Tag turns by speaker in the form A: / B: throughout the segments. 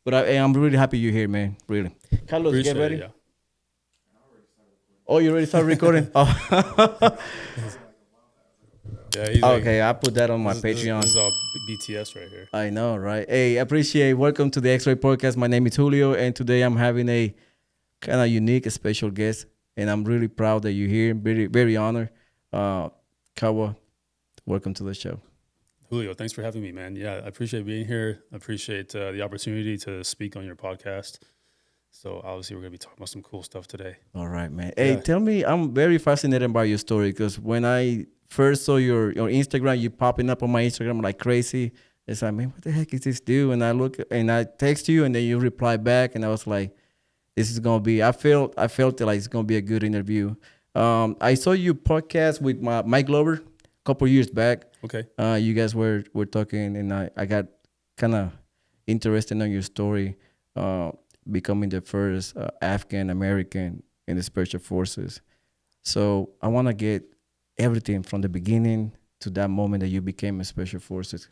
A: But I'm really happy you're here, man. Really. Carlos,
B: Appreciate
A: get ready.
B: it, yeah.
A: Oh, you already started recording? Oh.
B: Yeah, he's like,
A: Okay, I put that on my Patreon.
B: This is all BTS right here.
A: I know, right? Hey, appreciate. Welcome to the Xray Podcast. My name is Julio, and today I'm having a kind of unique, special guest, and I'm really proud that you're here. Very, very honored. Kawa, welcome to the show.
B: Julio, thanks for having me, man. Yeah, I appreciate being here. I appreciate the opportunity to speak on your podcast. So obviously we're going to be talking about some cool stuff today.
A: All right, man. Hey,
B: Yeah.
A: tell me, I'm very fascinated by your story because when I first saw your Instagram, you popping up on my Instagram like crazy. It's like, man, what the heck is this dude? And I look and I text you, and then you reply back, and I was like, this is gonna be. I felt like it's gonna be a good interview. I saw you podcast with Mike Glover a couple years back.
B: Okay.
A: You guys were talking, and I got kind of interested in your story, becoming the first Afghan-American in the special forces. So I want to get everything from the beginning to that moment that you became a special forces.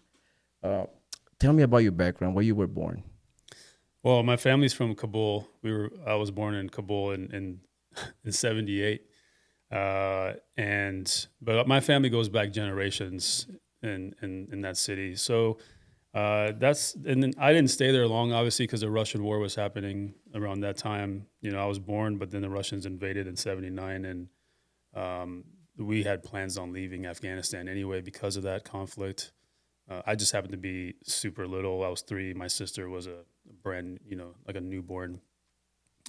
A: Tell me about your background, where you were born.
B: Well, my family's from Kabul. I was born in Kabul in 78. But my family goes back generations in that city. So and then I didn't stay there long, obviously, because the Russian war was happening around that time. You know, I was born, but then the Russians invaded in 79, and we had plans on leaving Afghanistan anyway because of that conflict. I just happened to be super little. I was 3. My sister was a brand, like a newborn.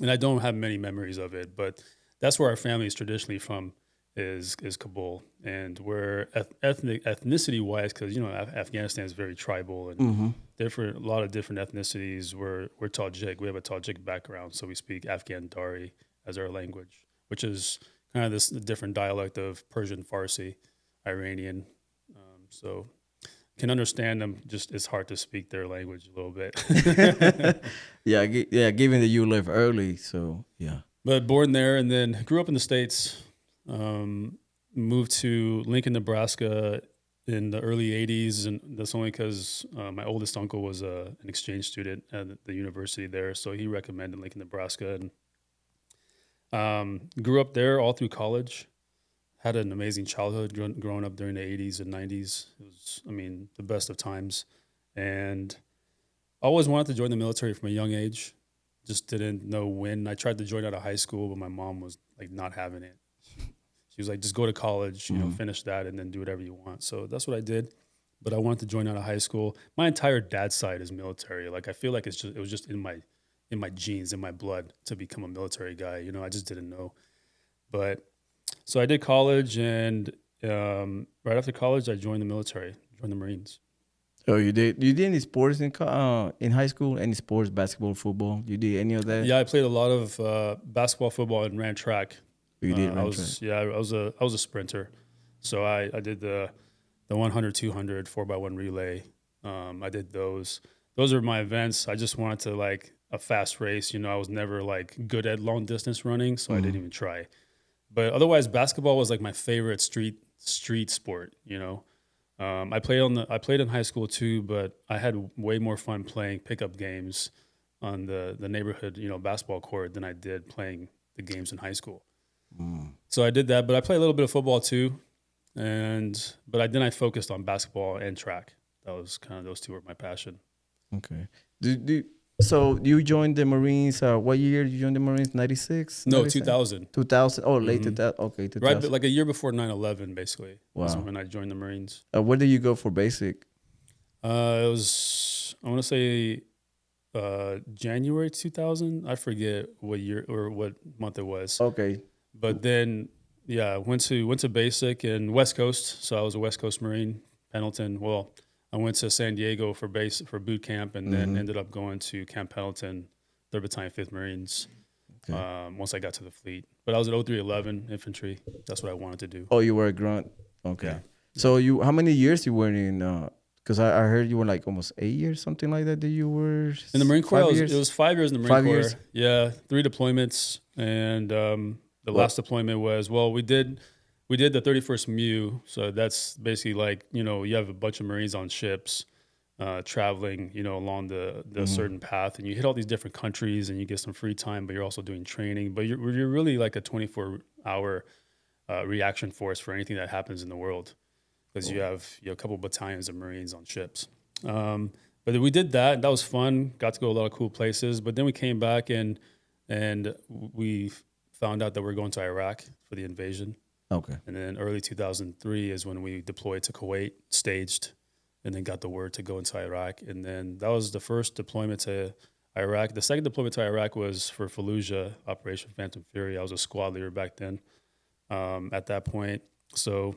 B: And I don't have many memories of it, but that's where our family is traditionally from, is Kabul. And we're ethnicity wise, because Afghanistan is very tribal and a lot of different ethnicities. We're Tajik. We have a Tajik background, so we speak Afghan Dari as our language, which is kind of this different dialect of Persian, Farsi, Iranian. So can understand them. Just it's hard to speak their language a little bit.
A: Yeah, given that you left early, so yeah.
B: But born there, and then grew up in the States. Moved to Lincoln, Nebraska in the early 80s, and that's only because my oldest uncle was an exchange student at the university there, so he recommended Lincoln, Nebraska, and grew up there all through college. Had an amazing childhood growing up during the 80s and 90s. It was, the best of times, and always wanted to join the military from a young age. Just didn't know when. I tried to join out of high school, but my mom was like not having it. She was like, just go to college, finish that, and then do whatever you want. So that's what I did. But I wanted to join out of high school. My entire dad's side is military. Like I feel like it was just in my genes, in my blood to become a military guy. I just didn't know. But so I did college, and right after college, I joined the military, joined the Marines.
A: Oh, you did? You did any sports in high school? Any sports, basketball, football? You did any of that?
B: Yeah, I played a lot of basketball, football, and ran track.
A: You did run
B: I
A: track?
B: Yeah, I was a sprinter. So I did the 100, 200, 4x1 relay. I did those. Those are my events. I just wanted to like a fast race. I was never like good at long distance running, so I didn't even try. But otherwise, basketball was like my favorite street sport. I played in high school too, but I had way more fun playing pickup games on the neighborhood basketball court than I did playing the games in high school. So I did that, but I played a little bit of football too, but then I focused on basketball and track. That was kind of, those two were my passion.
A: Okay. So you joined the Marines? What year did you join the Marines? 96?
B: No, 2000.
A: 2000. Oh, late 2000. Okay, 2000.
B: Right, but like a year before 9/11, basically.
A: Wow.
B: Was when I joined the Marines.
A: Where did you go for basic?
B: It was, I want to say January 2000. I forget what year or what month it was.
A: Okay.
B: But then, yeah, went to basic in West Coast. So I was a West Coast Marine, Pendleton. Well, I went to San Diego for boot camp, and then ended up going to Camp Pendleton, 3rd Battalion, 5th Marines. Okay. Once I got to the fleet, but I was at 0311 infantry. That's what I wanted to do.
A: Oh, you were a grunt. Okay.
B: Yeah.
A: So how many years you were in? Because I heard you were like almost 8 years, something like that. That you were
B: in the Marine Corps. It was 5 years in the Marine Corps.
A: Years?
B: Yeah, 3 deployments, and the last deployment was we did we did the 31st MU. So that's basically like, you have a bunch of Marines on ships traveling, along the certain path, and you hit all these different countries and you get some free time, but you're also doing training. But you're really like a 24-hour reaction force for anything that happens in the world, because you have a couple battalions of Marines on ships. But then we did that, and that was fun. Got to go a lot of cool places. But then we came back and we found out that we're going to Iraq for the invasion.
A: Okay.
B: And then early 2003 is when we deployed to Kuwait, staged, and then got the word to go into Iraq. And then that was the first deployment to Iraq. The second deployment to Iraq was for Fallujah, Operation Phantom Fury. I was a squad leader back then at that point. So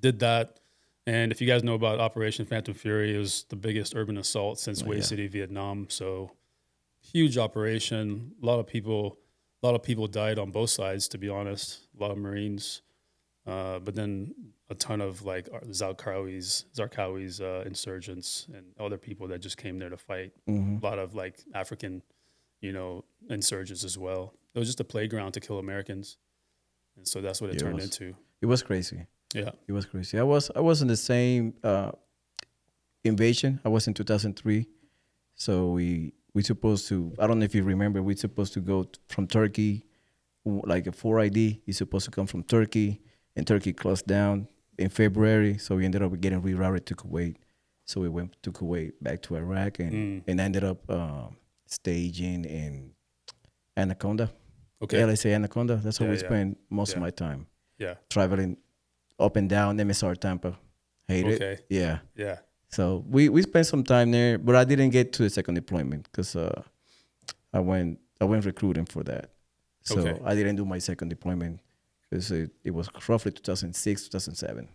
B: did that. And if you guys know about Operation Phantom Fury, it was the biggest urban assault since Way City, Vietnam. So huge operation. A lot of people died on both sides, to be honest. A lot of Marines. But then a ton of like Zarqawi's insurgents and other people that just came there to fight. A lot of like African, insurgents as well. It was just a playground to kill Americans. And so that's what it turned into.
A: It was crazy.
B: Yeah.
A: It was crazy. I was in the same invasion. I was in 2003. So we supposed to, I don't know if you remember, we supposed to go from Turkey, like a 4ID. You're supposed to come from Turkey, and Turkey closed down in February. So we ended up getting rerouted to Kuwait. So we went to Kuwait, back to Iraq, and ended up staging in Anaconda.
B: Okay.
A: Yeah, let's say Anaconda. That's where we spent most of my time.
B: Yeah.
A: Traveling up and down MSR Tampa. Hate it. Yeah.
B: Yeah.
A: So we spent some time there, but I didn't get to the second deployment because I went recruiting for that. So I didn't do my second deployment because it was roughly 2006, 2007,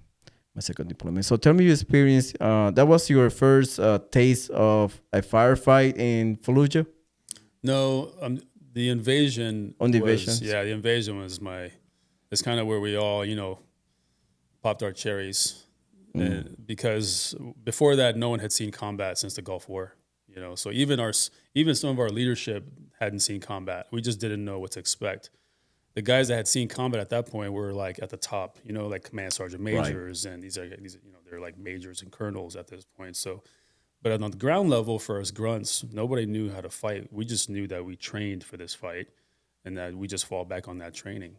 A: my second deployment. So tell me your experience. That was your first taste of a firefight in Fallujah?
B: No, the invasion.
A: On the invasion?
B: Yeah, the invasion was it's kind of where we all, popped our cherries. Because before that, no one had seen combat since the Gulf War. So even some of our leadership hadn't seen combat. We just didn't know what to expect. The guys that had seen combat at that point were like at the top, like command sergeant majors, and these are they're like majors and colonels at this point. So, but on the ground level, for us grunts, nobody knew how to fight. We just knew that we trained for this fight, and that we just fall back on that training.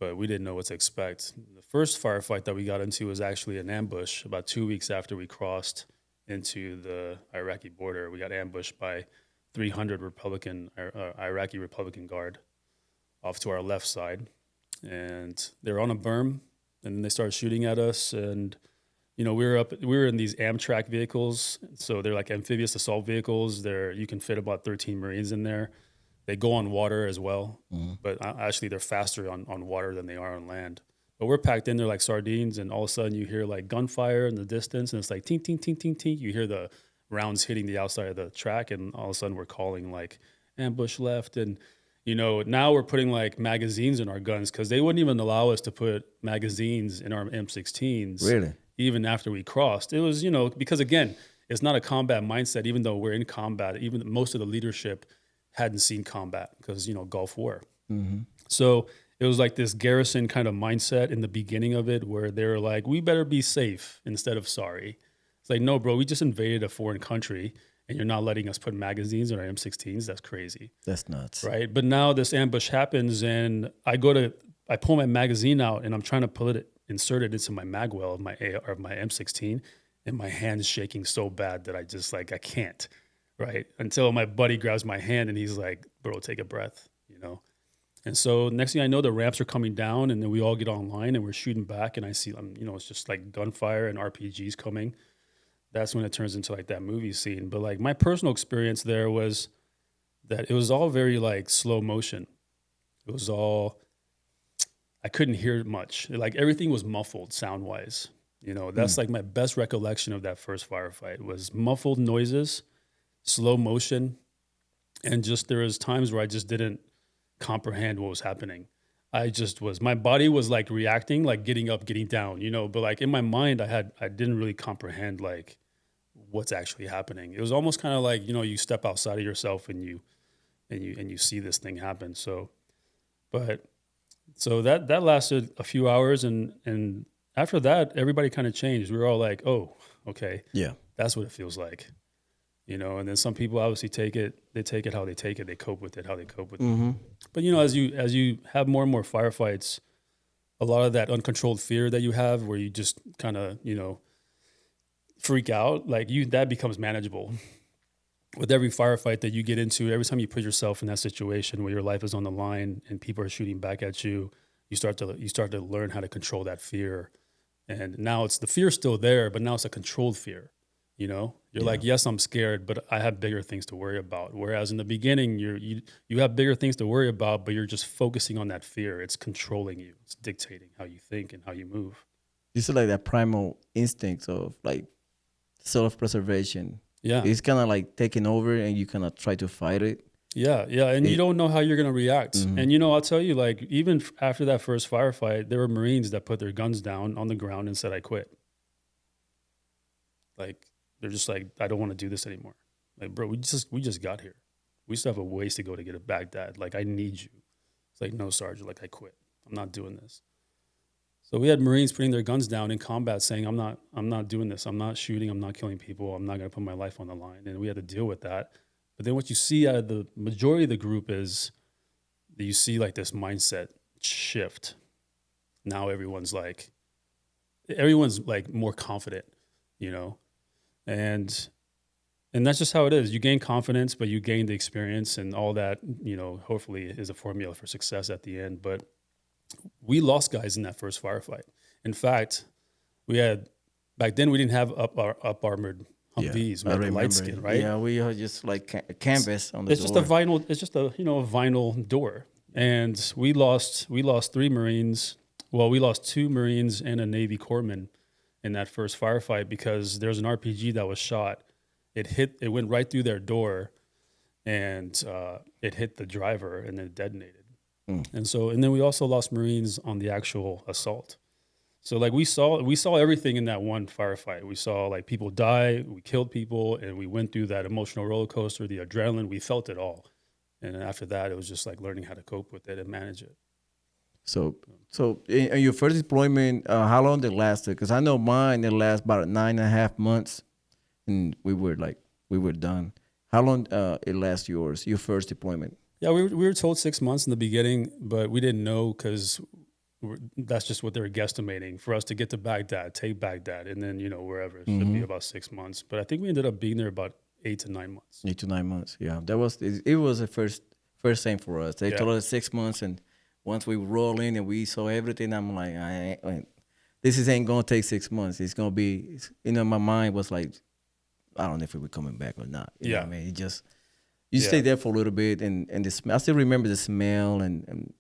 B: But we didn't know what to expect. The first firefight that we got into was actually an ambush about 2 weeks after we crossed into the Iraqi border. We got ambushed by 300 Iraqi Republican Guard off to our left side. And they were on a berm, and they started shooting at us. And, we were in these Amtrak vehicles. So they're like amphibious assault vehicles. You can fit about 13 Marines in there. They go on water as well, but actually they're faster on water than they are on land. But we're packed in there like sardines, and all of a sudden you hear like gunfire in the distance, and it's like ting, ting, ting, ting, ting. You hear the rounds hitting the outside of the track, and all of a sudden we're calling like ambush left. And, now we're putting like magazines in our guns because they wouldn't even allow us to put magazines in our M16s.
A: Really?
B: Even after we crossed. It was, because again, it's not a combat mindset, even though we're in combat. Even most of the leadership hadn't seen combat because, Gulf War. So it was like this garrison kind of mindset in the beginning of it where they were like, we better be safe instead of sorry. It's like, no, bro, we just invaded a foreign country and you're not letting us put magazines in our M16s. That's crazy.
A: That's nuts.
B: Right. But now this ambush happens and I pull my magazine out and I'm trying to insert it into my magwell of my M16, and my hand's shaking so bad that I just I can't. Right. Until my buddy grabs my hand and he's like, bro, take a breath, And so next thing I know, the ramps are coming down and then we all get online and we're shooting back and I see, it's just like gunfire and RPGs coming. That's when it turns into like that movie scene. But like my personal experience there was that it was all very like slow motion. It was all, I couldn't hear much. Like everything was muffled sound wise. That's like my best recollection of that first firefight was muffled noises, slow motion, and just there was times where I just didn't comprehend what was happening. My body was like reacting, like getting up, getting down, but like in my mind, I didn't really comprehend like what's actually happening. It was almost kind of like, you step outside of yourself and you see this thing happen. So, but So that lasted a few hours, and after that, everybody kind of changed. We were all like, "Oh, okay,
A: Yeah.
B: that's what it feels like," you know. And then some people obviously take it how they take it. They cope with it how they cope with it. But you know, as you have more and more firefights, a lot of that uncontrolled fear that you have, where you just kind of freak out, like that becomes manageable. With every firefight that you get into, every time you put yourself in that situation where your life is on the line and people are shooting back at you, you start to learn how to control that fear. And now it's the fear still there, but now it's a controlled fear. You're like, yes, I'm scared, but I have bigger things to worry about. Whereas in the beginning, you have bigger things to worry about, but you're just focusing on that fear. It's controlling you. It's dictating how you think and how you move.
A: It's like that primal instinct of like self-preservation.
B: Yeah.
A: It's kind of like taking over and you kind of try to fight it.
B: Yeah. And you don't know how you're going to react. And, I'll tell you, like, even after that first firefight, there were Marines that put their guns down on the ground and said, I quit. Like, they're just like, I don't want to do this anymore. Like, bro, we just got here. We still have a ways to go to get to Baghdad. Like, I need you. It's like, no, Sergeant, like, I quit. I'm not doing this. So we had Marines putting their guns down in combat saying, I'm not doing this. I'm not shooting. I'm not killing people. I'm not going to put my life on the line. And we had to deal with that. But then what you see out of the majority of the group is that you see like this mindset shift. Now everyone's like more confident, and that's just how it is. You gain confidence, but you gain the experience and all that, hopefully is a formula for success at the end. But we lost guys in that first firefight. In fact, back then we didn't have up armored Humvees. We had the light skin, right?
A: Yeah, we are just like canvas on the door.
B: It's just a vinyl door. And we lost 3 Marines. Well, we lost 2 Marines and a Navy corpsman in that first firefight because there was an RPG that was shot. It went right through their door, and it hit the driver and then detonated. And then we also lost Marines on the actual assault. So like we saw everything in that one firefight. We saw like people die, we killed people, and we went through that emotional roller coaster, the adrenaline. We felt it all. And after that, it was just like learning how to cope with it and manage it.
A: So in your first deployment, how long did it last? Because I know mine, it lasted about 9.5 months, and we were done. How long it last your first deployment?
B: Yeah, we were told 6 months in the beginning, but we didn't know because that's just what they were guesstimating for us to get to Baghdad, take Baghdad, and then wherever. It should be about 6 months. But I think we ended up being there about 8 to 9 months.
A: 8 to 9 months. Yeah, that was it. Was the first thing for us. They told us 6 months, and once we roll in and we saw everything, I'm like, this ain't gonna take 6 months. It's gonna be, my mind was like, I don't know if we're coming back or not. You know what I mean? It just you stay there for a little bit, and the smell. I still remember the smell and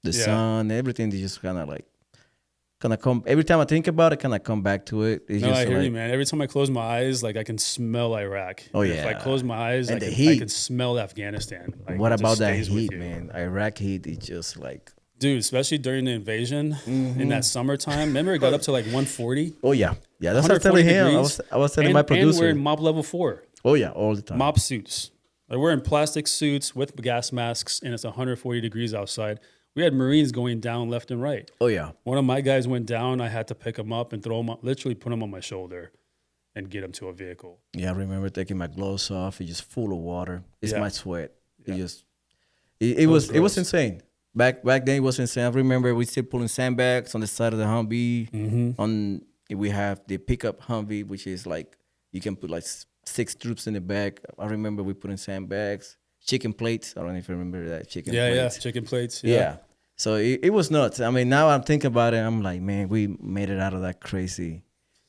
A: the sun, everything. Is just kind of come. Every time I think about it, kind of come back to it. It's
B: I hear you, man. Every time I close my eyes, like I can smell Iraq.
A: Oh yeah.
B: If I close my eyes,
A: and
B: I can smell Afghanistan. Like,
A: what about that heat, man? Iraq heat is just like.
B: Dude, especially during the invasion in that summertime. Remember, it got up to like 140.
A: Oh yeah, that's what I was telling him. I was telling my producer.
B: And we're in MOP level 4.
A: Oh yeah, all the time.
B: MOP suits. Like we're in plastic suits with gas masks, and it's 140 degrees outside. We had Marines going down left and right.
A: Oh yeah.
B: One of my guys went down. I had to pick him up and throw him up, literally put him on my shoulder, and get him to a vehicle.
A: Yeah, I remember taking my gloves off. It's just full of water. It's my sweat. It was insane. Back then it was insane. I remember we still pulling sandbags on the side of the Humvee. We have the pickup Humvee, which is like you can put like 6 troops in the back. I remember we put in sandbags, chicken plates. I don't know if you remember that chicken plates.
B: Yeah, chicken plates.
A: Yeah. So it was nuts. I mean, now I'm thinking about it. I'm like, man, we made it out of that crazy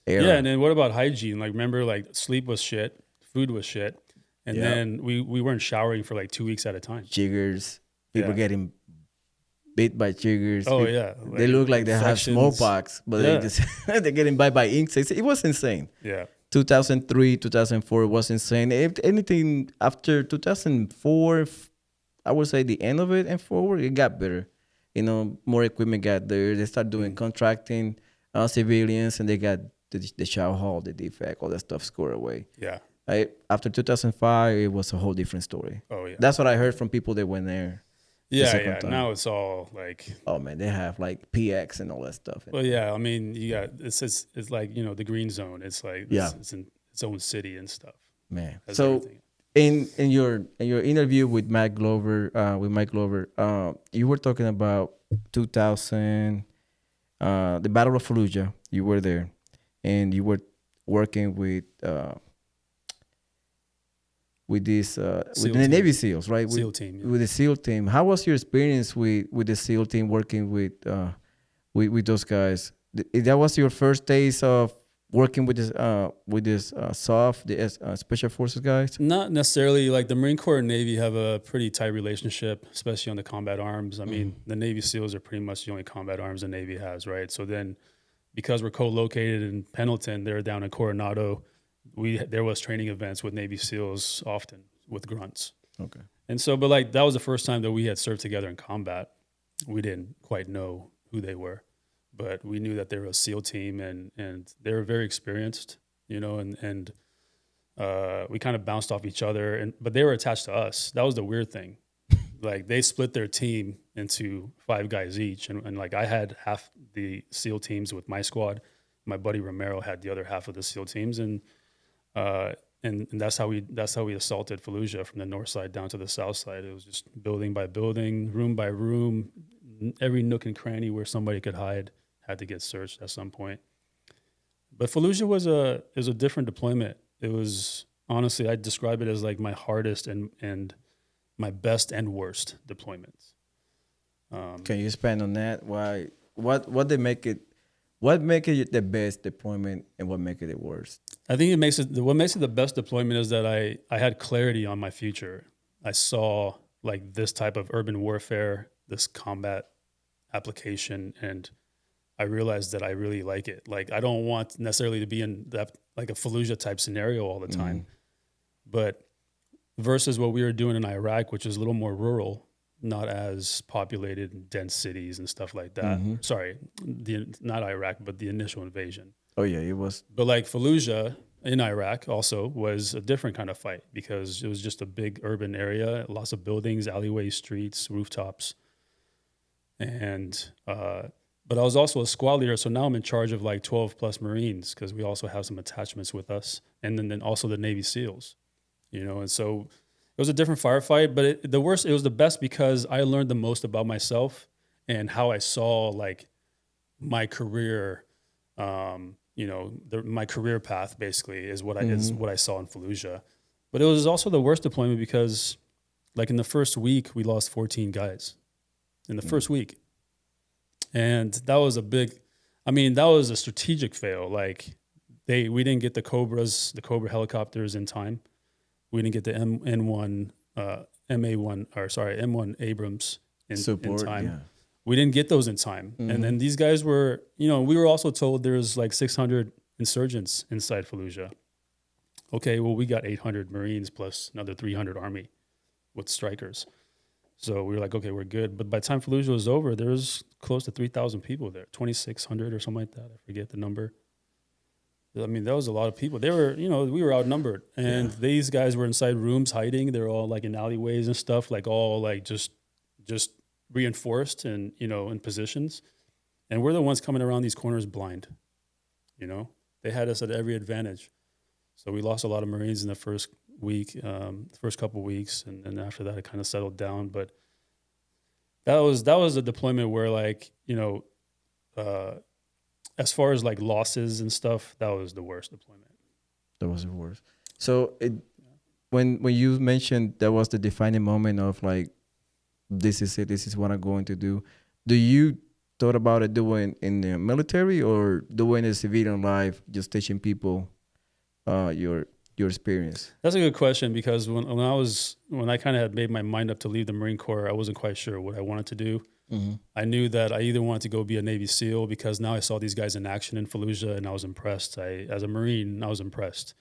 A: era.
B: Yeah, and then what about hygiene? Like, remember, like sleep was shit, food was shit, and then we weren't showering for like 2 weeks at a time.
A: Jiggers, people getting bit by jiggers.
B: Oh yeah,
A: they look like they have smallpox, but they're getting bite by insects. It was insane.
B: Yeah.
A: 2003, 2004 was insane. If anything, after 2004, I would say the end of it and forward, it got better. More equipment got there. They started doing contracting civilians, and they got the shower hall, the defect, all that stuff scored away.
B: Yeah.
A: After 2005, it was a whole different story.
B: Oh yeah.
A: That's what I heard from people that went there. the
B: Yeah,
A: second
B: yeah.
A: time.
B: Now it's all like,
A: Oh man, they have like PX and all that stuff.
B: well, yeah. I mean, you got it's like the green zone. It's like
A: Yeah,
B: it's in its own city and stuff.
A: man.
B: Has
A: So
B: everything.
A: in your interview with Mike Glover, you were talking about 2000, the Battle of Fallujah. You were there, and you were working with this with
B: SEAL
A: the
B: team,
A: Navy SEALs, right?
B: SEAL team. Yeah.
A: With the SEAL team. How was your experience with the SEAL team working with those guys? That was your first days of working with this SOF, the Special Forces guys.
B: Not necessarily. Like the Marine Corps and Navy have a pretty tight relationship, especially on the combat arms. I mean, the Navy SEALs are pretty much the only combat arms the Navy has, right? So then, because we're co-located in Pendleton, they're down in Coronado. There was training events with Navy SEALs often with grunts.
A: Okay.
B: And so, but like that was the first time that we had served together in combat. We didn't quite know who they were, but we knew that they were a SEAL team and they were very experienced, and we kind of bounced off each other, but they were attached to us. That was the weird thing. Like they split their team into 5 guys each, and like I had half the SEAL teams with my squad. My buddy Romero had the other half of the SEAL teams, and that's how we assaulted Fallujah from the north side down to the south side. It was just building by building, room by room, every nook and cranny where somebody could hide had to get searched at some point. But Fallujah was a different deployment. It was honestly, I'd describe it as like my hardest and my best and worst deployments.
A: Can you expand on that? Why? What they make it? What make it the best deployment and what make it the worst?
B: I think what makes it the best deployment is that I had clarity on my future. I saw like this type of urban warfare, this combat application, and I realized that I really like it. Like I don't want necessarily to be in that like a Fallujah type scenario all the time, but versus what we were doing in Iraq, which is a little more rural, not as populated in dense cities and stuff like that. Sorry, not Iraq, but the initial invasion.
A: Oh yeah, it was.
B: But like Fallujah in Iraq also was a different kind of fight because it was just a big urban area, lots of buildings, alleyways, streets, rooftops. And, but I was also a squad leader. So now I'm in charge of like 12 plus Marines because we also have some attachments with us. And then also the Navy SEALs, and so it was a different firefight, but it was the best because I learned the most about myself and how I saw like my career, my career path basically is what I saw in Fallujah. But it was also the worst deployment because like in the first week, we lost 14 guys in the first week. And that was that was a strategic fail. Like we didn't get the Cobra helicopters in time. We didn't get the M1 Abrams in time. Yeah. We didn't get those in time. And then these guys were, we were also told there's like 600 insurgents inside Fallujah. Okay, well, we got 800 Marines plus another 300 Army with strikers. So we were like, okay, we're good. But by the time Fallujah was over, there was close to 3,000 people there, 2,600 or something like that. I forget the number. I mean, that was a lot of people. They were, we were outnumbered. And these guys were inside rooms hiding. They were all like in alleyways and stuff, like all like just reinforced and, in positions. And we're the ones coming around these corners blind. They had us at every advantage. So we lost a lot of Marines in the first week, first couple of weeks. And then after that, it kind of settled down. But that was a deployment where like, as far as like losses and stuff, that was the worst deployment.
A: That was the worst. So when you mentioned that was the defining moment of like, this is it, this is what I'm going to do. Do you thought about it doing in the military or doing a civilian life, just teaching people your experience?
B: That's a good question because when I kind of had made my mind up to leave the Marine Corps, I wasn't quite sure what I wanted to do. I knew that I either wanted to go be a Navy SEAL because now I saw these guys in action in Fallujah and I was impressed. As a Marine, I was impressed.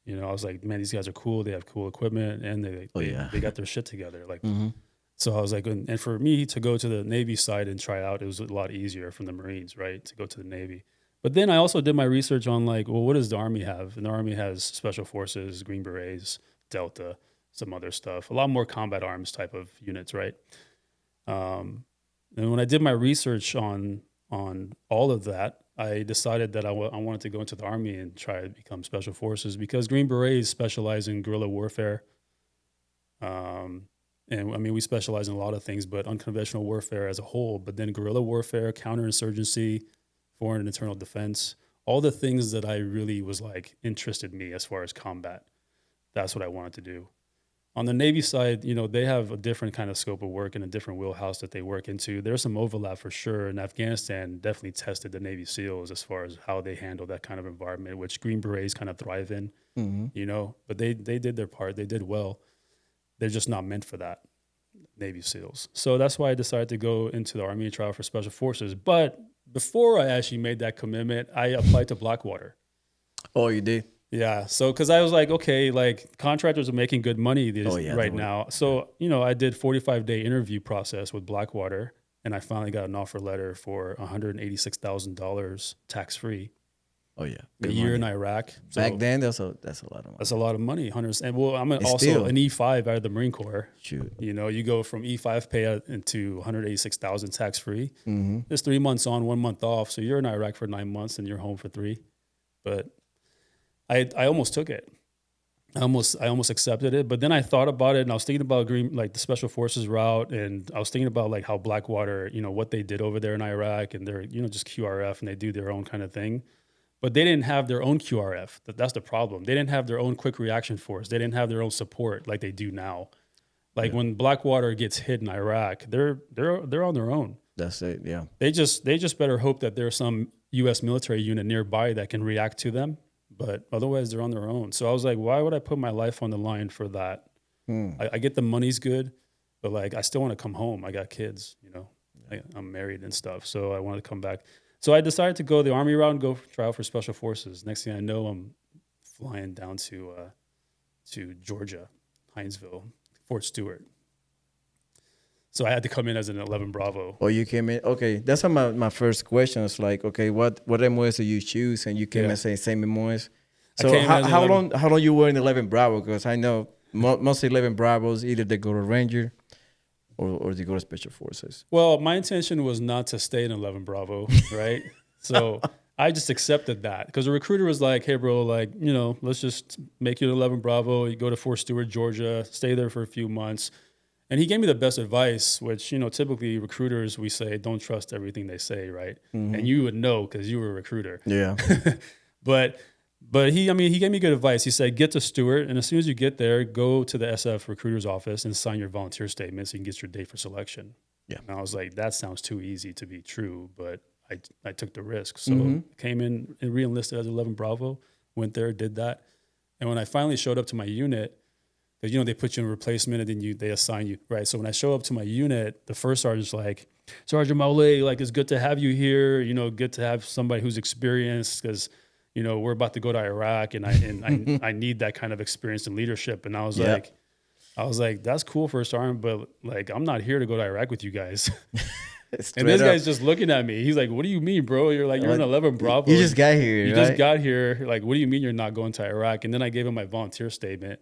B: I was like, man, these guys are cool. They have cool equipment and they got their shit together. Like, so I was like, and for me to go to the Navy side and try out, it was a lot easier from the Marines, right? To go to the Navy. But then I also did my research on like, well, what does the Army have? And the Army has Special Forces, Green Berets, Delta, some other stuff, a lot more combat arms type of units, right? And when I did my research on all of that, I decided that I wanted to go into the Army and try to become Special Forces because Green Berets specialize in guerrilla warfare. And I mean, we specialize in a lot of things, but unconventional warfare as a whole, but then guerrilla warfare, counterinsurgency, foreign and internal defense, all the things that I really was like interested me as far as combat. That's what I wanted to do. On the Navy side, you know, they have a different kind of scope of work and a different wheelhouse that they work into. There's some overlap for sure. And Afghanistan definitely tested the Navy SEALs as far as how they handle that kind of environment, which Green Berets kind of thrive in, you know, but they did their part. They did well. They're just not meant for that, Navy SEALs. So that's why I decided to go into the Army and try out for Special Forces. But before I actually made that commitment, I applied to Blackwater.
A: Oh, you did?
B: Yeah. So, because I was like, okay, like contractors are making good money right now. So, you know, I did 45-day interview process with Blackwater, and I finally got an offer letter for $186,000 tax free.
A: Oh yeah,
B: a year in Iraq.
A: So back then, that's a lot of money.
B: That's a lot of money, hundreds. And well, I'm also an E5 out of the Marine Corps.
A: Shoot,
B: you know, you go from E5 payout into 186,000 tax free. There's 3 months on, 1 month off. So you're in Iraq for 9 months and you're home for 3. But I almost took it. I almost accepted it. But then I thought about it and I was thinking about the Special Forces route, and I was thinking about like how Blackwater, you know, what they did over there in Iraq, and they're, you know, just QRF and they do their own kind of thing. But they didn't have their own QRF. That's the problem. They didn't have their own quick reaction force. They didn't have their own support like they do now. Like when Blackwater gets hit in Iraq, they're on their own.
A: That's it. Yeah.
B: They just better hope that there's some U.S. military unit nearby that can react to them. But otherwise, they're on their own. So I was like, why would I put my life on the line for that? I get the money's good, but like I still want to come home. I got kids, you know. I'm married and stuff, so I wanted to come back. So I decided to go the Army route and go try out for Special Forces. Next thing I know, I'm flying down to Georgia, Hinesville, Fort Stewart. So I had to come in as an 11 Bravo.
A: Oh, you came in? Okay, that's how my first question was like, okay, what MOS did you choose? And you came and saying same MOS. So how long you were in 11 Bravo? Because I know most 11 Bravos, either they go to Ranger or they go to Special Forces.
B: Well, my intention was not to stay in 11 Bravo, right? So I just accepted that because the recruiter was like, hey, bro, like, you know, let's just make you an 11 Bravo. You go to Fort Stewart, Georgia, stay there for a few months. And he gave me the best advice, which, you know, typically recruiters, we say, don't trust everything they say, right? And you would know because you were a recruiter.
A: Yeah.
B: But he gave me good advice. He said, get to Stewart, and as soon as you get there, go to the SF recruiter's office and sign your volunteer statement so you can get your date for selection. Yeah. And I was like, that sounds too easy to be true, but I took the risk. So came in and re-enlisted as 11 Bravo, went there, did that. And when I finally showed up to my unit, because, you know, they put you in replacement and then they assign you, right? So when I show up to my unit, the first sergeant's like, Sergeant Mawlayee, like, it's good to have you here. You know, good to have somebody who's experienced because, you know, we're about to go to Iraq and I need that kind of experience and leadership. And I was like, that's cool, First Sergeant, but like, I'm not here to go to Iraq with you guys. And this guy's just looking at me. He's like, what do you mean, bro? You're like, you're in 11 Bravo.
A: You just got here,
B: You just got here. Like, what do you mean you're not going to Iraq? And then I gave him my volunteer statement.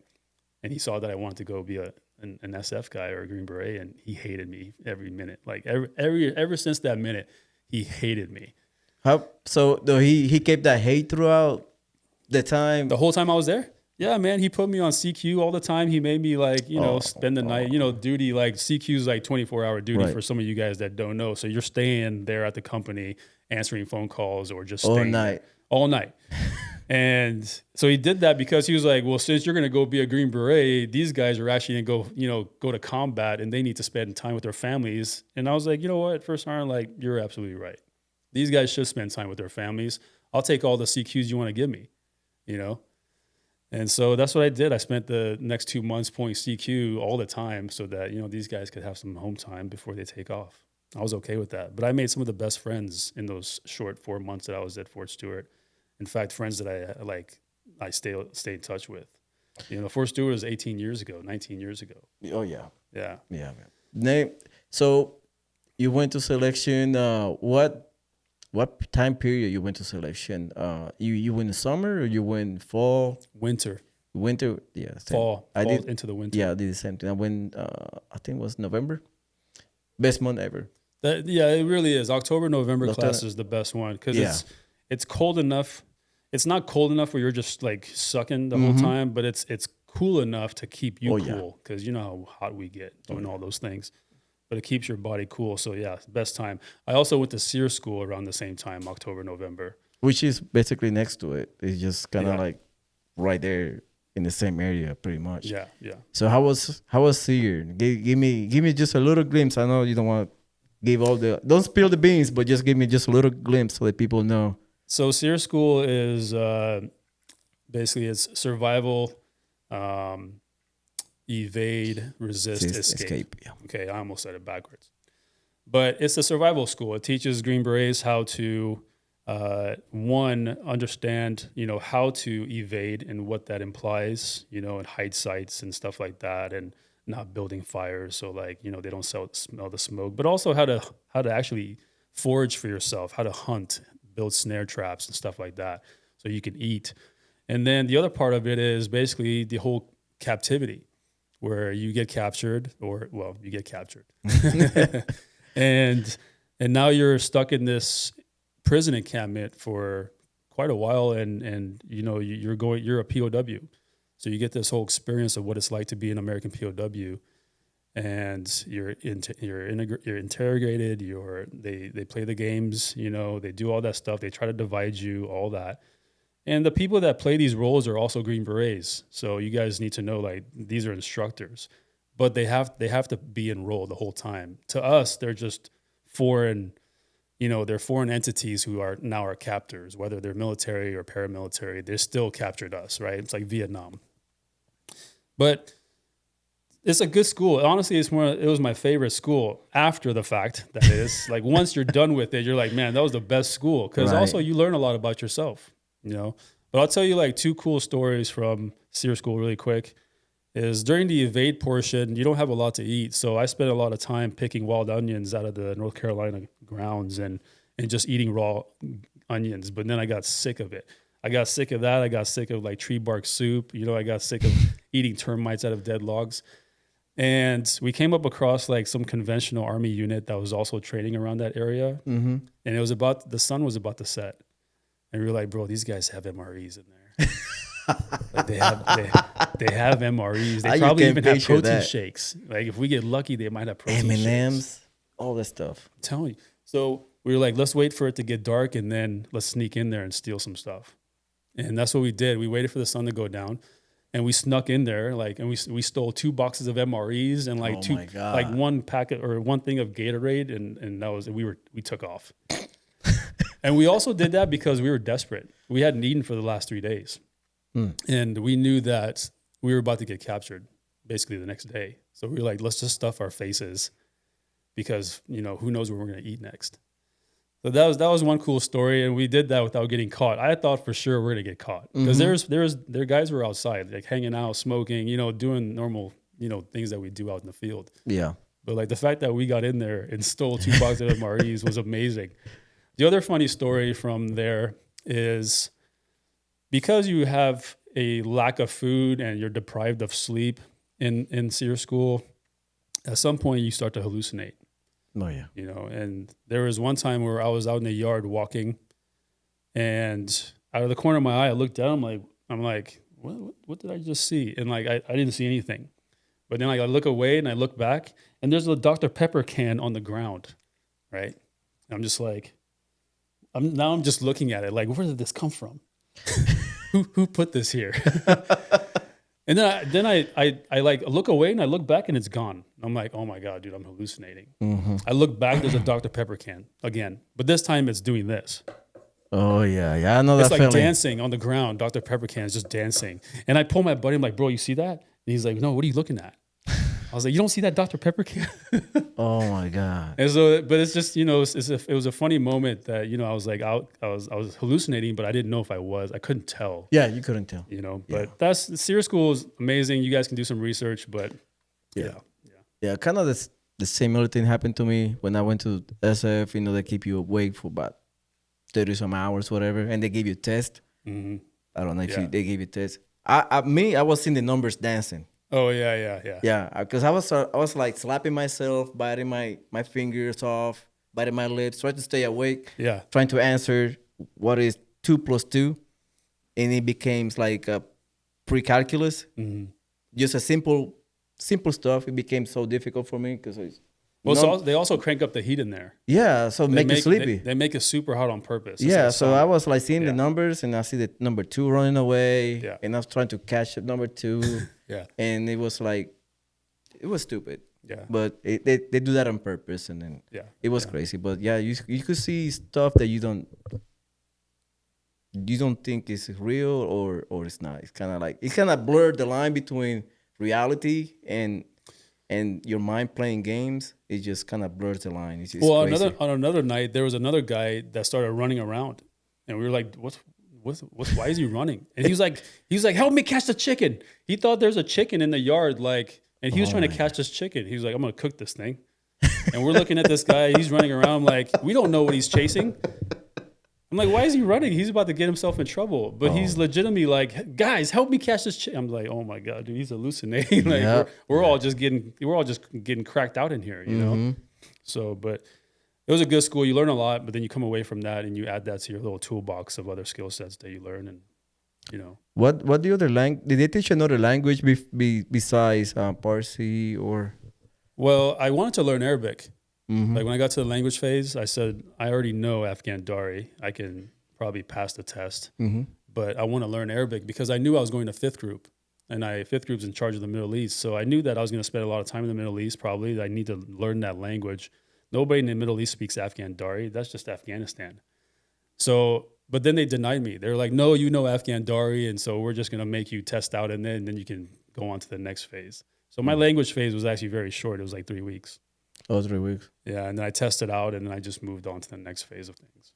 B: And he saw that I wanted to go be an SF guy or a Green Beret, and he hated me every minute. Like ever since that minute, he hated me.
A: So he kept that hate throughout the time?
B: The whole time I was there? Yeah, man. He put me on CQ all the time. He made me like, you know, spend the night, you know, duty. Like CQ is like 24-hour duty for some of you guys that don't know. So you're staying there at the company, answering phone calls or just staying all night. And so he did that because he was like, well, since you're going to go be a Green Beret, these guys are actually going to go to combat and they need to spend time with their families. And I was like, you know what, First Sergeant, like, you're absolutely right. These guys should spend time with their families. I'll take all the CQs you want to give me, you know? And so that's what I did. I spent the next 2 months pulling CQ all the time so that, you know, these guys could have some home time before they take off. I was okay with that. But I made some of the best friends in those short 4 months that I was at Fort Stewart. In fact, friends that I stay in touch with. You know, Fort Stewart was 19 years ago.
A: Oh, yeah.
B: Yeah.
A: Yeah, man. So you went to selection. What time period you went to selection? You went in summer or you went fall?
B: Winter,
A: yeah.
B: fall. I did into the winter.
A: Yeah, I did the same thing. I went, I think it was November. Best month ever.
B: Yeah, it really is. October, November
A: Lieutenant.
B: class is the best one because
A: Yeah.
B: it's cold enough. It's not cold enough where you're just like sucking the whole time, but it's cool enough to keep you
A: Oh, yeah.
B: cool because you know how hot we get doing all those things. But it keeps your body cool. So yeah, best time. I also went to SEER school around the same time, October, November.
A: Which is basically next to it. It's just kind of
B: Yeah.
A: like right there in the same area, pretty much.
B: Yeah, yeah.
A: So how was Seer? Give me just a little glimpse. I know you don't want to give don't spill the beans, but just give me just a little glimpse so that people know.
B: So SEER school is basically it's survival, evade, resist, escape.
A: Yeah.
B: Okay, I almost said it backwards. But it's a survival school. It teaches Green Berets how to, one, understand, how to evade and what that implies, and hide sites and stuff like that, and not building fires so like, they don't smell the smoke, but also how to actually forage for yourself, how to hunt, build snare traps and stuff like that so you can eat. And then the other part of it is basically the whole captivity where you get captured you get captured. and now you're stuck in this prison encampment for quite a while and you're a POW. So you get this whole experience of what it's like to be an American POW, and you're interrogated. They play the games. They do all that stuff. They try to divide you, all that. And the people that play these roles are also Green Berets. So you guys need to know, like, these are instructors, but they have to be enrolled the whole time. To us, they're just foreign. They're foreign entities who are now our captors, whether they're military or paramilitary. They still captured us, right? It's like Vietnam. But it's a good school. Honestly, it was my favorite school after the fact, that is. Like, once you're done with it, you're like, man, that was the best school. Because also you learn a lot about yourself, But I'll tell you like two cool stories from SEER school really quick. Is during the evade portion, you don't have a lot to eat. So I spent a lot of time picking wild onions out of the North Carolina grounds and just eating raw onions. But then I got sick of it. I got sick of that. I got sick of like tree bark soup. I got sick of eating termites out of dead logs. And we came up across like some conventional army unit that was also training around that area. Mm-hmm. And the sun was about to set. And we were like, bro, these guys have MREs in there. Like they have MREs. They probably even have protein shakes. Like if we get lucky, they might have protein
A: M&Ms,
B: shakes.
A: all that stuff.
B: I'm telling you. So we were like, let's wait for it to get dark and then let's sneak in there and steal some stuff. And that's what we did. We waited for the sun to go down, and we snuck in there. And we stole 2 boxes of MREs and like one packet or one thing of Gatorade, and that was we took off. And we also did that because we were desperate. We hadn't eaten for the last 3 days. And we knew that we were about to get captured basically the next day. So we were like, let's just stuff our faces because, who knows where we're going to eat next. So that was one cool story. And we did that without getting caught. I thought for sure we're going to get caught because there guys were outside, like hanging out, smoking, doing normal, things that we do out in the field.
A: Yeah.
B: But like the fact that we got in there and stole 2 boxes of MREs was amazing. The other funny story from there is because you have a lack of food and you're deprived of sleep in SEER school, at some point you start to hallucinate.
A: Oh, yeah.
B: And there was one time where I was out in the yard walking, and out of the corner of my eye, I looked down. I'm like, what did I just see? And like, I didn't see anything. But then I look away and I look back, and there's a Dr. Pepper can on the ground, right? And I'm just like, I'm just looking at it like, where did this come from? Who put this here? And then I like look away and I look back and it's gone. I'm like, oh my God, dude, I'm hallucinating. Mm-hmm. I look back, there's a Dr. Pepper can again, but this time it's doing this.
A: Oh yeah, I know that
B: it's like
A: feeling.
B: Dancing on the ground. Dr. Pepper can is just dancing, and I pull my buddy. I'm like, bro, you see that? And he's like, no, what are you looking at? I was like, you don't see that Dr. Pepper can?
A: Oh my God.
B: And so, but it's just, it was a funny moment that, I was like I was hallucinating, but I didn't know if I was. I couldn't tell.
A: Yeah, you couldn't tell.
B: But the SEER school is amazing. You guys can do some research, but
A: yeah. Kind of the similar thing happened to me when I went to SF. They keep you awake for about 30 some hours, whatever, and they give you a test. Mm-hmm. I don't know if they give you a test. I was seeing the numbers dancing.
B: Oh yeah.
A: Yeah, because I was like slapping myself, biting my fingers off, biting my lips, trying to stay awake,
B: Yeah.
A: trying to answer what is 2 plus 2, and it became like a pre-calculus,
B: Hmm.
A: just a simple stuff. It became so difficult for me because it's
B: Well,
A: none.
B: so they also crank up the heat in there.
A: Yeah, so
B: They
A: make you
B: make
A: sleepy.
B: they make it super hot on purpose. It's
A: Yeah,
B: like
A: so I
B: sauna.
A: was like seeing the
B: Yeah.
A: numbers, and I see the number 2 running away,
B: Yeah.
A: and I was trying to catch the number 2,
B: Yeah.
A: and it was like it was stupid.
B: Yeah.
A: But they do that on purpose, and then
B: Yeah.
A: it was
B: Yeah.
A: crazy. But yeah, you could see stuff that you don't think is real or it's not. It's kind of like it kind of blurred the line between reality and your mind playing games. It just kind of blurs the line. It's
B: Well,
A: crazy.
B: on another night, there was another guy that started running around, and we were like, "What's why is he running?" And he was like, "Help me catch the chicken." He thought there's a chicken in the yard, like, and he was trying to catch this chicken. He was like, "I'm gonna cook this thing," and we're looking at this guy. He's running around. I'm like, we don't know what he's chasing. I'm like, why is he running? He's about to get himself in trouble. But he's legitimately like, guys, help me catch this chicken. I'm like, oh my god, dude, he's hallucinating. Like
A: Yeah.
B: we're all just getting cracked out in here, you know. So, but it was a good school. You learn a lot, but then you come away from that and you add that to your little toolbox of other skill sets that you learn, and you know.
A: What the other did they teach another language besides Parsi or?
B: Well, I wanted to learn Arabic.
A: Mm-hmm.
B: Like when I got to the language phase, I said, I already know Afghan-Dari. I can probably pass the test, but I want to learn Arabic because I knew I was going to fifth group, and fifth group's in charge of the Middle East. So I knew that I was going to spend a lot of time in the Middle East. Probably that I need to learn that language. Nobody in the Middle East speaks Afghan-Dari. That's just Afghanistan. So, but then they denied me. They're like, no, you know Afghan-Dari, and so we're just going to make you test out, and then you can go on to the next phase. So my language phase was actually very short. It was like 3 weeks.
A: Oh, 3 weeks.
B: Yeah, and then I tested out, and then I just moved on to the next phase of things.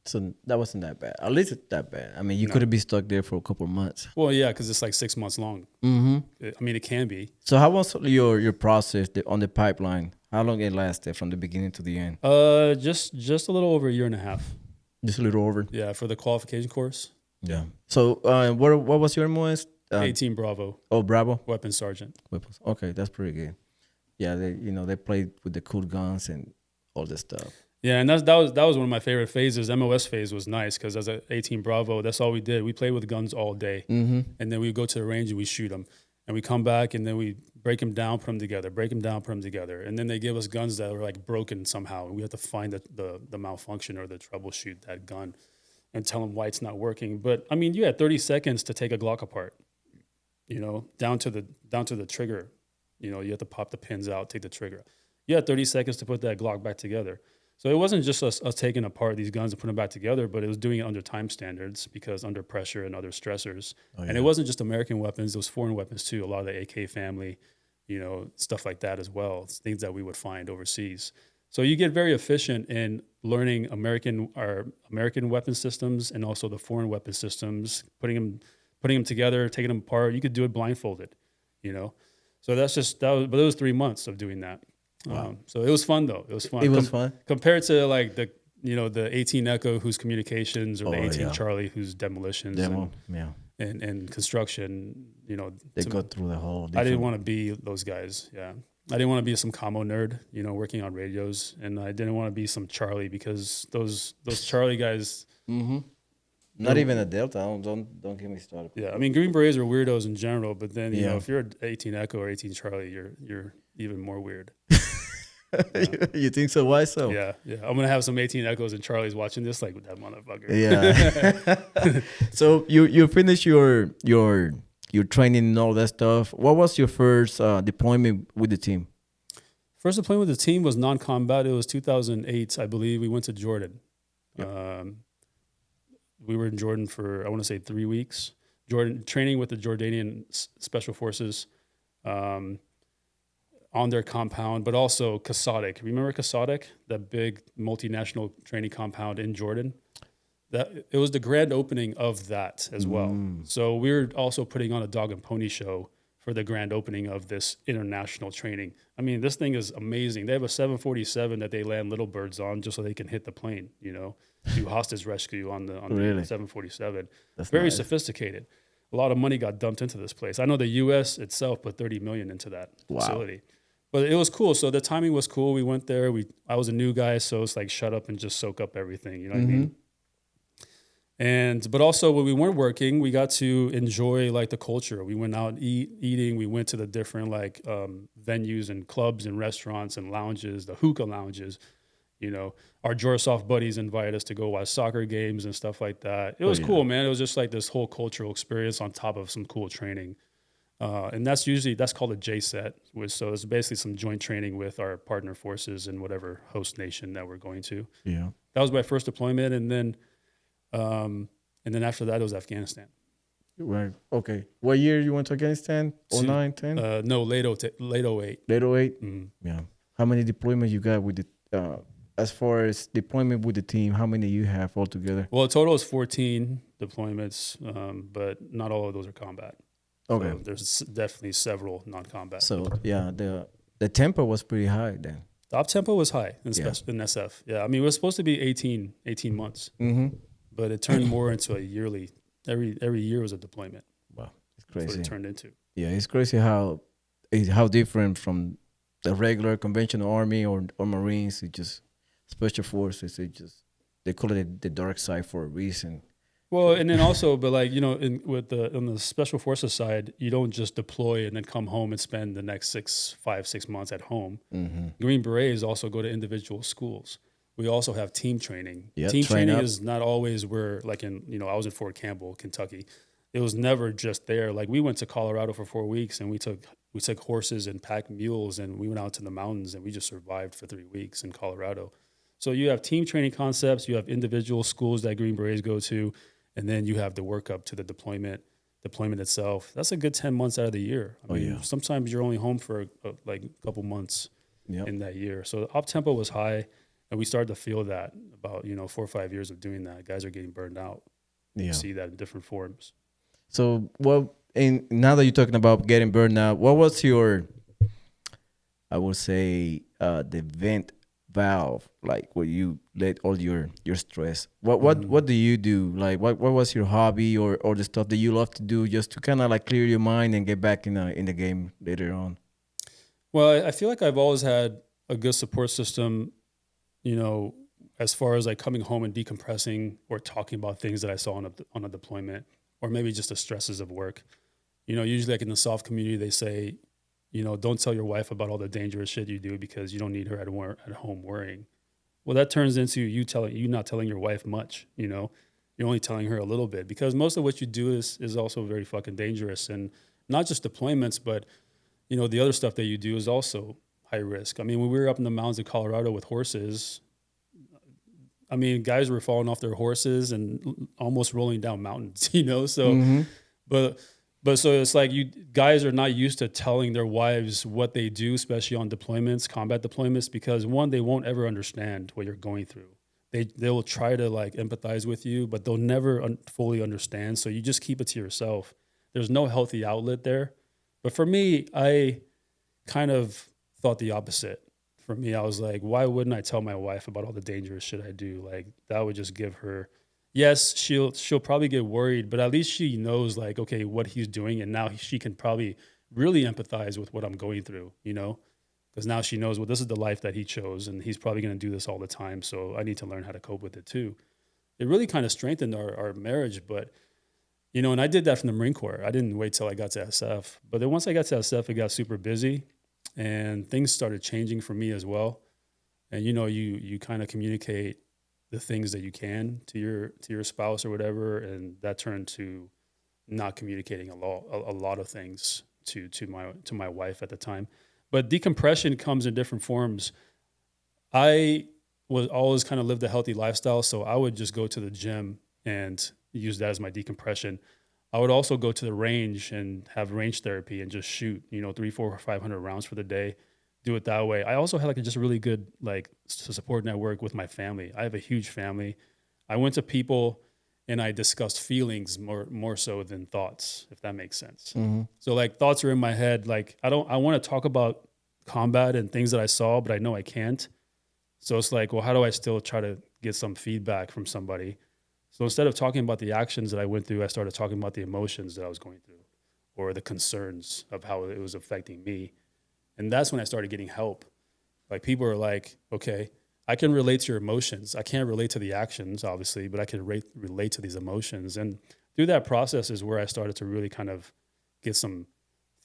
A: So that wasn't that bad. At least it's that bad. I mean, you
B: No.
A: could have been stuck there for a couple of months.
B: Well, yeah, because it's like 6 months long.
A: Mm-hmm.
B: I mean, it can be.
A: So how was your process on the pipeline? How long it lasted from the beginning to the end?
B: Just a little over a year and a half.
A: Just a little over.
B: Yeah, for the qualification course.
A: Yeah. So what was your MOS?
B: 18 Bravo,
A: Oh, Bravo.
B: weapons sergeant.
A: Weapons. Okay, that's pretty good. Yeah, they played with the cool guns and all this stuff.
B: Yeah, and that was one of my favorite phases. MOS phase was nice because as a 18 Bravo, that's all we did. We played with guns all day, and then we go to the range and we shoot them, and we come back and then we break them down, put them together, break them down, put them together, and then they give us guns that were like broken somehow, and we have to find the malfunction or the troubleshoot that gun, and tell them why it's not working. But I mean, you had 30 seconds to take a Glock apart, down to the trigger. You have to pop the pins out, take the trigger. You had 30 seconds to put that Glock back together. So it wasn't just us taking apart these guns and putting them back together, but it was doing it under time standards because under pressure and other stressors. Oh, yeah. And it wasn't just American weapons, it was foreign weapons too. A lot of the AK family, stuff like that as well. It's things that we would find overseas. So you get very efficient in learning American weapon systems and also the foreign weapon systems, putting them together, taking them apart. You could do it blindfolded, So but it was 3 months of doing that. Wow. So it was fun though. It was fun.
A: It was fun
B: compared to like the 18 Echo who's communications or the 18
A: yeah.
B: Charlie who's demolitions and construction.
A: They go through the whole.
B: I didn't want to be those guys. Yeah, I didn't want to be some commo nerd. Working on radios, and I didn't want to be some Charlie because those Charlie guys.
A: Mm-hmm. Not even a Delta. Don't get me started.
B: Yeah, I mean Green Berets are weirdos in general, but then if you're an 18 Echo or 18 Charlie, you're even more weird.
A: You think so? Why so?
B: Yeah. I'm gonna have some 18 Echoes and Charlies watching this, like that motherfucker.
A: Yeah. So you finished your training and all that stuff. What was your first deployment with the team?
B: First deployment with the team was non-combat. It was 2008, I believe. We went to Jordan. Yep. We were in Jordan for, I want to say 3 weeks. Jordan training with the Jordanian Special Forces on their compound, but also Kasadik. Remember Kasadik, that big multinational training compound in Jordan? That it was the grand opening of that as well. So we were also putting on a dog and pony show for the grand opening of this international training. I mean, this thing is amazing. They have a 747 that they land little birds on just so they can hit the plane, do hostage rescue on the 747. That's very nice. Sophisticated. a lot of money got dumped into this place. I know the U.S. itself put $30 million into that facility, but it was cool. So the timing was cool. We went there. I was a new guy, so it's like shut up and just soak up everything. You know what I mean? But also when we weren't working, we got to enjoy like the culture. We went out eating. We went to the different like venues and clubs and restaurants and lounges, the hookah lounges. You know, our Jorosoft buddies invited us to go watch soccer games and stuff like that. It was cool, man. It was just like this whole cultural experience on top of some cool training. And that's called a JSET. So it's basically some joint training with our partner forces in whatever host nation that we're going to.
A: Yeah.
B: That was my first deployment. And then after that, it was Afghanistan.
A: Right. Okay. What year you went to Afghanistan? 09, 10?
B: No, late 08.
A: Late 08?
B: Mm-hmm.
A: Yeah. How many deployments you got with the, as far as deployment with the team, how many you have altogether?
B: Well, total is 14 deployments, but not all of those are combat.
A: Okay.
B: So there's definitely several non-combat.
A: So, yeah, the tempo was pretty high then.
B: The op tempo was high in SF. Yeah, I mean, it was supposed to be 18 months, but it turned more into a yearly. Every year was a deployment.
A: Wow, it's crazy.
B: That's what it turned into.
A: Yeah, it's crazy how different from the regular conventional army or Marines. It just special forces. They call it the dark side for a reason.
B: Well, and then also, but like, you know, on the special forces side, you don't just deploy and then come home and spend the next 6 months at home. Green Berets also go to individual schools. We also have team training. Team training is not always where, like I was in Fort Campbell, Kentucky. It was never just there. Like we went to Colorado for 4 weeks and we took horses and packed mules and we went out to the mountains and we just survived for 3 weeks in Colorado. So you have team training concepts, you have individual schools that Green Berets go to, and then you have the workup to the deployment itself. That's a good 10 months out of the year. I mean, sometimes you're only home for like a couple months in that year. So the op tempo was high, and we started to feel that about 4 or 5 years of doing that. Guys are getting burned out. Yeah. You see that in different forms.
A: So now that you're talking about getting burned out, what was your, I would say, the vent valve, like where you let all your stress? What do you do? Like what was your hobby or the stuff that you love to do just to kind of like clear your mind and get back in the game later on?
B: Well, I feel like I've always had a good support system, as far as like coming home and decompressing or talking about things that I saw on a deployment, or maybe just the stresses of work. Usually like in the SOF community, they say, don't tell your wife about all the dangerous shit you do because you don't need her at home worrying. Well, that turns into you not telling your wife much. You're only telling her a little bit because most of what you do is also very fucking dangerous, and not just deployments, but the other stuff that you do is also high risk. I mean, when we were up in the mountains of Colorado with horses, I mean, guys were falling off their horses and almost rolling down mountains. So, But so it's like you guys are not used to telling their wives what they do, especially on deployments, combat deployments, because one, they won't ever understand what you're going through. They will try to like empathize with you, but they'll never fully understand. So you just keep it to yourself. There's no healthy outlet there. But for me, I kind of thought the opposite. For me, I was like, why wouldn't I tell my wife about all the dangerous shit I do? Like that would just give her. Yes, she'll probably get worried, but at least she knows like, okay, what he's doing. And now she can probably really empathize with what I'm going through, because now she knows, well, this is the life that he chose and he's probably going to do this all the time. So I need to learn how to cope with it too. It really kind of strengthened our marriage, but, and I did that from the Marine Corps. I didn't wait till I got to SF, but then once I got to SF, it got super busy and things started changing for me as well. And, you kind of communicate the things that you can to your spouse or whatever, and that turned to not communicating a lot of things to my wife at the time. But decompression comes in different forms. I was always kind of lived a healthy lifestyle, so I would just go to the gym and use that as my decompression. I would also go to the range and have range therapy and just shoot 300, 400, 500 rounds for the day. Do it that way. I also had just a really good support network with my family. I have a huge family. I went to people and I discussed feelings more so than thoughts, if that makes sense. Mm-hmm. So thoughts are in my head. I want to talk about combat and things that I saw, but I know I can't. So it's well, how do I still try to get some feedback from somebody? So instead of talking about the actions that I went through, I started talking about the emotions that I was going through or the concerns of how it was affecting me. And that's when I started getting help. Like people are like, okay, I can relate to your emotions. I can't relate to the actions, obviously, but I can relate to these emotions. And through that process is where I started to really kind of get some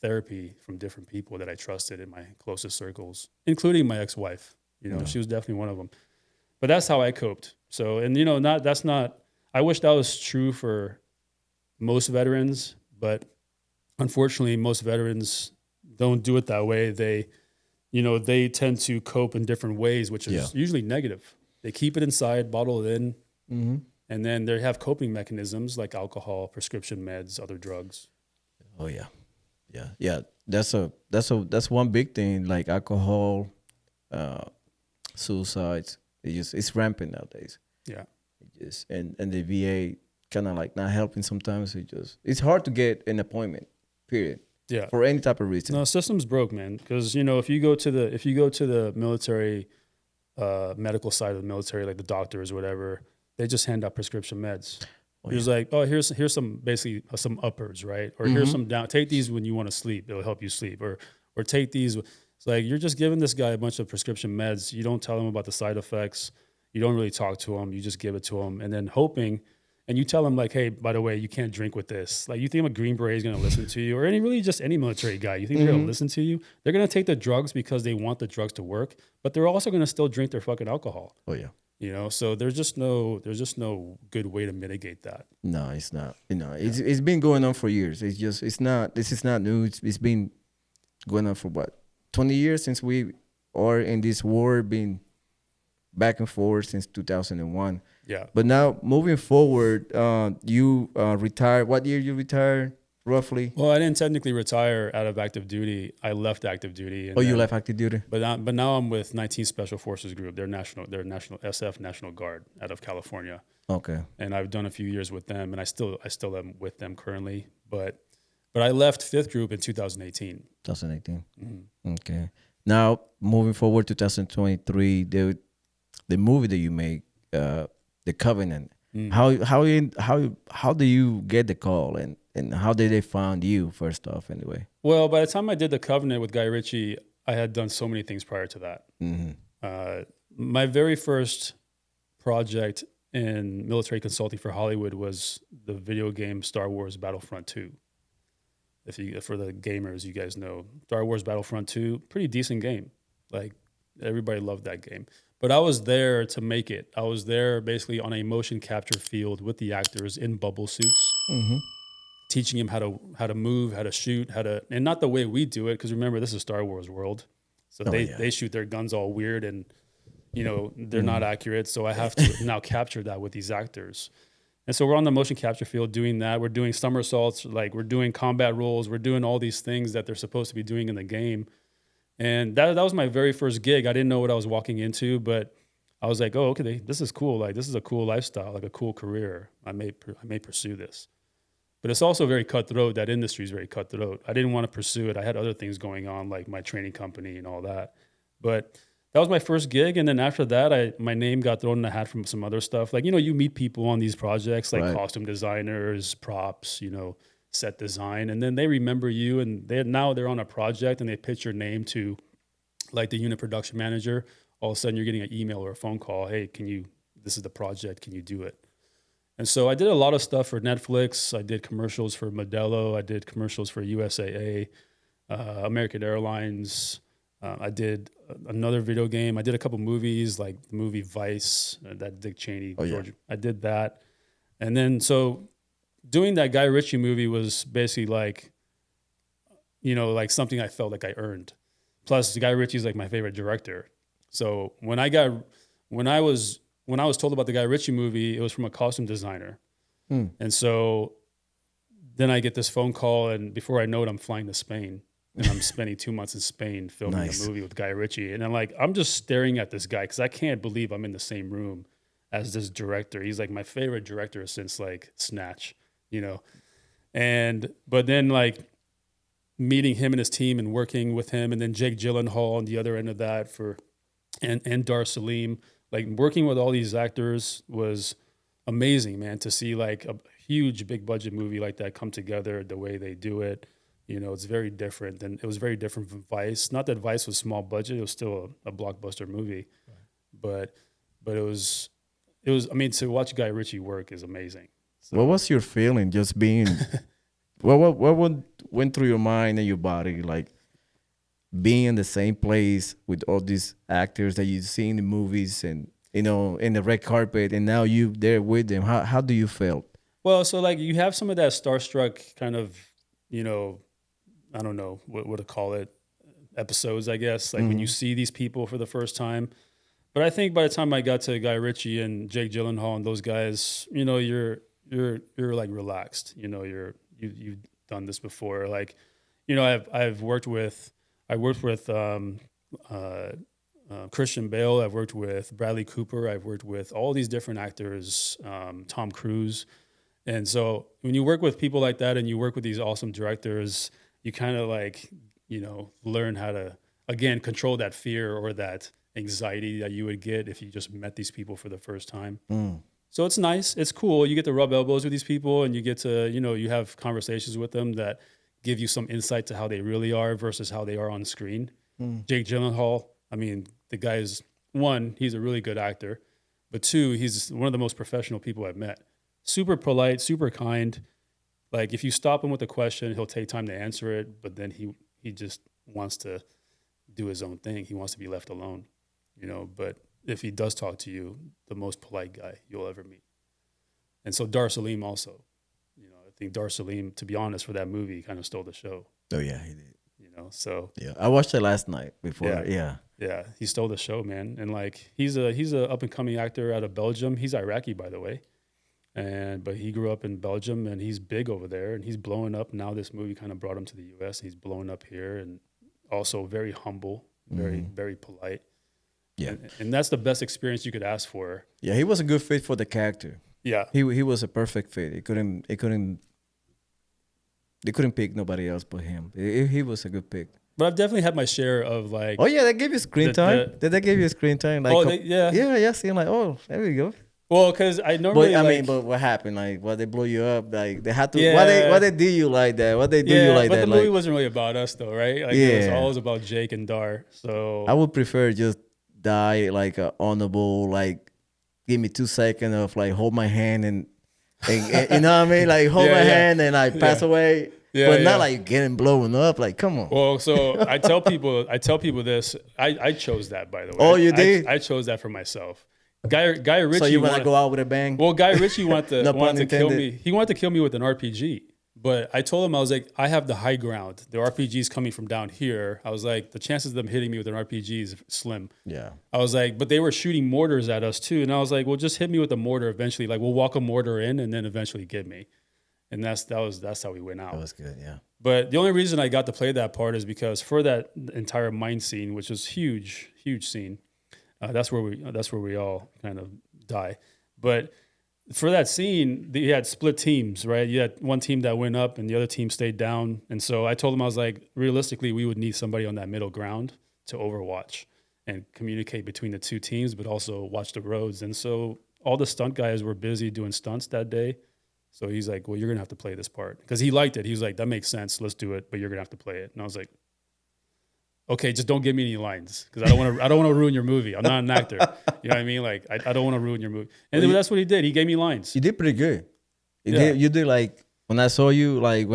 B: therapy from different people that I trusted in my closest circles, including my ex-wife. You know, she was definitely one of them. But that's how I coped. So, and you know, I wish that was true for most veterans, but unfortunately, most veterans don't do it that way. They tend to cope in different ways, which is usually negative. They keep it inside, bottle it in, and then they have coping mechanisms like alcohol, prescription meds, other drugs.
A: Oh yeah. That's one big thing. Like alcohol, suicides. It's rampant nowadays.
B: Yeah.
A: And the VA kind of like not helping sometimes. It's hard to get an appointment. Period.
B: Yeah.
A: For any type of reason.
B: No, system's broke, man. Because if you go to the military, medical side of the military, like the doctors or whatever, they just hand out prescription meds. Here's some basically some uppers, right? Or here's some down. Take these when you want to sleep. It'll help you sleep. Or take these. It's like you're just giving this guy a bunch of prescription meds. You don't tell him about the side effects. You don't really talk to him. You just give it to him, and then hoping. And you tell him like, hey, by the way, you can't drink with this. Like, you think a Green Beret is going to listen to you, or any military guy? You think they're going to listen to you? They're going to take the drugs because they want the drugs to work, but they're also going to still drink their fucking alcohol.
A: Oh yeah.
B: So there's just no good way to mitigate that.
A: No, it's not. It's been going on for years. This is not new. It's been going on for what, 20 years since we are in this war, been back and forth since 2001.
B: Yeah.
A: But now moving forward, you retired. What year you retired roughly?
B: Well, I didn't technically retire out of active duty. I left active duty.
A: You left active duty?
B: But now I'm with 19th Special Forces Group. They're national SF National Guard out of California.
A: Okay.
B: And I've done a few years with them, and I still am with them currently. But I left 5th Group in 2018. 2018.
A: Mm-hmm. Okay. Now moving forward, 2023, the movie that you make, The Covenant. How do you get the call, and how did they find you first off anyway?
B: Well, by the time I did The Covenant with Guy Ritchie, I had done so many things prior to that. My very first project in military consulting for Hollywood was the video game Star Wars Battlefront 2. For the gamers, you guys know Star Wars Battlefront 2, pretty decent game. Like, everybody loved that game. But I was there to make it. I was there basically on a motion capture field with the actors in bubble suits, teaching them how to move, how to shoot, and not the way we do it. Because remember, this is Star Wars world, so they shoot their guns all weird, and they're not accurate. So I have to now capture that with these actors. And so we're on the motion capture field doing that. We're doing somersaults, like we're doing combat rolls. We're doing all these things that they're supposed to be doing in the game. And that was my very first gig. I didn't know what I was walking into, but I was like, oh, okay, this is cool. Like, this is a cool lifestyle, like a cool career. I may pursue this. But it's also very cutthroat. That industry is very cutthroat. I didn't want to pursue it. I had other things going on, like my training company and all that. But that was my first gig. And then after that, my name got thrown in the hat from some other stuff. Like, you meet people on these projects, like costume designers, props, set design, and then they remember you, and they're on a project, and they pitch your name to like the unit production manager. All of a sudden you're getting an email or a phone call, hey, this is the project, can you do it? And so I did a lot of stuff for Netflix. I did commercials for Modelo. I did commercials for USAA, American Airlines. I did another video game. I did a couple movies, like the movie Vice, that Dick Cheney. I did that. And then so doing that Guy Ritchie movie was basically like, like something I felt like I earned. Plus, Guy Ritchie's like my favorite director. So when I was told about the Guy Ritchie movie, it was from a costume designer. And so then I get this phone call, and before I know it, I'm flying to Spain, and I'm spending 2 months in Spain filming a movie with Guy Ritchie. And I'm just staring at this guy because I can't believe I'm in the same room as this director. He's like my favorite director since like Snatch. But then like meeting him and his team and working with him, and then Jake Gyllenhaal on the other end of that and Endorse, like working with all these actors was amazing, man, to see like a huge big budget movie like that come together the way they do it. You know, it's very different, and it was very different from Vice. Not that Vice was small budget; it was still a blockbuster movie, but it was. I mean, to watch Guy Ritchie work is amazing. So,
A: What was your feeling just being? Went through your mind and your body, like being in the same place with all these actors that you see in the movies and in the red carpet, and now you there with them? How do you feel?
B: well, so like you have some of that starstruck kind of, you know, I don't know what to call it, episodes, I guess. Like when you see these people for the first time. But I think by the time I got to Guy Ritchie and Jake Gyllenhaal and those guys, you know, you're like relaxed. You know, you've done this before. Like, you know, I've worked with Christian Bale. I've worked with Bradley Cooper. I've worked with all these different actors, Tom Cruise. And so when you work with people like that and you work with these awesome directors, you kind of like, you know, learn how to, again, control that fear or that anxiety that you would get if you just met these people for the first time. So it's nice. It's cool. You get to rub elbows with these people and you get to, you know, you have conversations with them that give you some insight to how they really are versus how they are on screen. Jake Gyllenhaal, I mean, the guy is, one, he's a really good actor, but two, he's one of the most professional people I've met. Super polite, super kind. Like if you stop him with a question, he'll take time to answer it, but then he just wants to do his own thing. He wants to be left alone, you know, but if he does talk to you, the most polite guy you'll ever meet. And so Dar Salim also, you know, I think Dar Salim, to be honest, for that movie, kind of stole the show.
A: Oh yeah, he did.
B: You know, so
A: Yeah, I watched it last night before.
B: yeah, he stole the show, man. And like he's a up and coming actor out of Belgium. He's Iraqi, by the way, but he grew up in Belgium and he's big over there and he's blowing up. Now this movie kind of brought him to the U.S. He's blowing up here and also very humble, very polite.
A: Yeah,
B: and that's the best experience you could ask for.
A: Yeah, he was a good fit for the character.
B: Yeah,
A: he was a perfect fit. They couldn't pick nobody else but him. He was a good pick.
B: But I've definitely had my share of like.
A: Oh yeah, they gave you screen time. Did they give you screen time? Like, yeah. Seeing like, oh, there we go.
B: Well, because I normally.
A: But what happened? Like, what they blew you up? Like, they had to. Yeah. Why they do you like that? What they do you like that?
B: But the movie wasn't really about us, though, right? Like, it was always about Jake and Dar. So
A: I would prefer just die like a honorable, like, give me 2 seconds of like hold my hand and you know what I mean? Like hold my hand and I pass away. Yeah, but not like getting blown up. Like, come on.
B: Well, so I tell people this. I chose that, by the way.
A: Oh, you did?
B: I chose that for myself. Guy Ritchie.
A: So you want to go out with a bang?
B: Well, Guy Ritchie wanted to kill me. He wanted to kill me with an RPG. But I told him, I was like, I have the high ground. The RPG's coming from down here. I was like, the chances of them hitting me with an RPG is slim.
A: Yeah.
B: I was like, but they were shooting mortars at us too. And I was like, well, just hit me with a mortar eventually. Like, we'll walk a mortar in and then eventually get me. And that's how we went out.
A: That was good, yeah.
B: But the only reason I got to play that part is because for that entire mine scene, which was huge scene, that's where we all kind of die. But for that scene, you had split teams, right? You had one team that went up and the other team stayed down. And so I told them, I was like, realistically, we would need somebody on that middle ground to overwatch and communicate between the two teams, but also watch the roads. And so all the stunt guys were busy doing stunts that day. So he's like, well, you're going to have to play this part. Because he liked it. He was like, that makes sense. Let's do it. But you're going to have to play it. And I was like, okay, just don't give me any lines. Because I don't want to ruin your movie. I'm not an actor. You know what I mean? Like, I don't want to ruin your movie. And then that's what he did. He gave me lines.
A: You did pretty good. You did like, when I saw you, like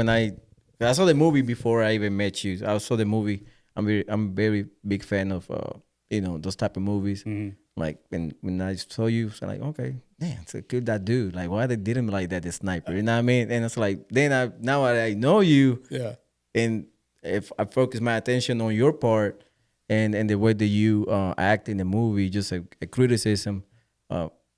A: I saw the movie before I even met you. I saw the movie. I'm a very big fan of, those type of movies. Mm-hmm. Like when I saw you, I was like, okay, man, so kill that dude. Like, why they did him like that, the sniper? You know what I mean? And it's like, then now I know you.
B: Yeah.
A: And if I focus my attention on your part and the way that you act in the movie, just a criticism,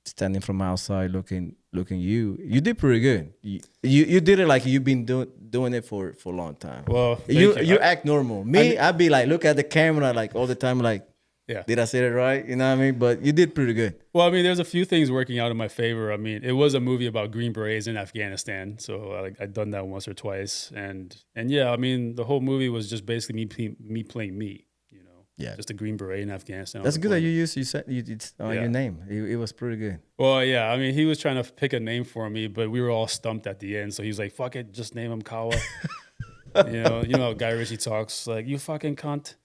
A: standing from outside looking you did pretty good. You did it like you've been doing it for a long time.
B: Well,
A: you act normal. I'd be like, look at the camera like all the time, like, yeah, did I say it right? You know what I mean? But you did pretty good.
B: Well, I mean, there's a few things working out in my favor. I mean, it was a movie about Green Berets in Afghanistan, so I'd done that once or twice, and yeah, I mean, the whole movie was just basically me playing me, you know.
A: Yeah.
B: just a Green Beret in Afghanistan.
A: That's good that you said it's
B: Yeah.
A: your name. It was pretty good.
B: Well, yeah. I mean, he was trying to pick a name for me, but we were all stumped at the end. So he was like, "Fuck it, just name him Kawa." You know how Guy Ritchie talks, like, "You fucking cunt."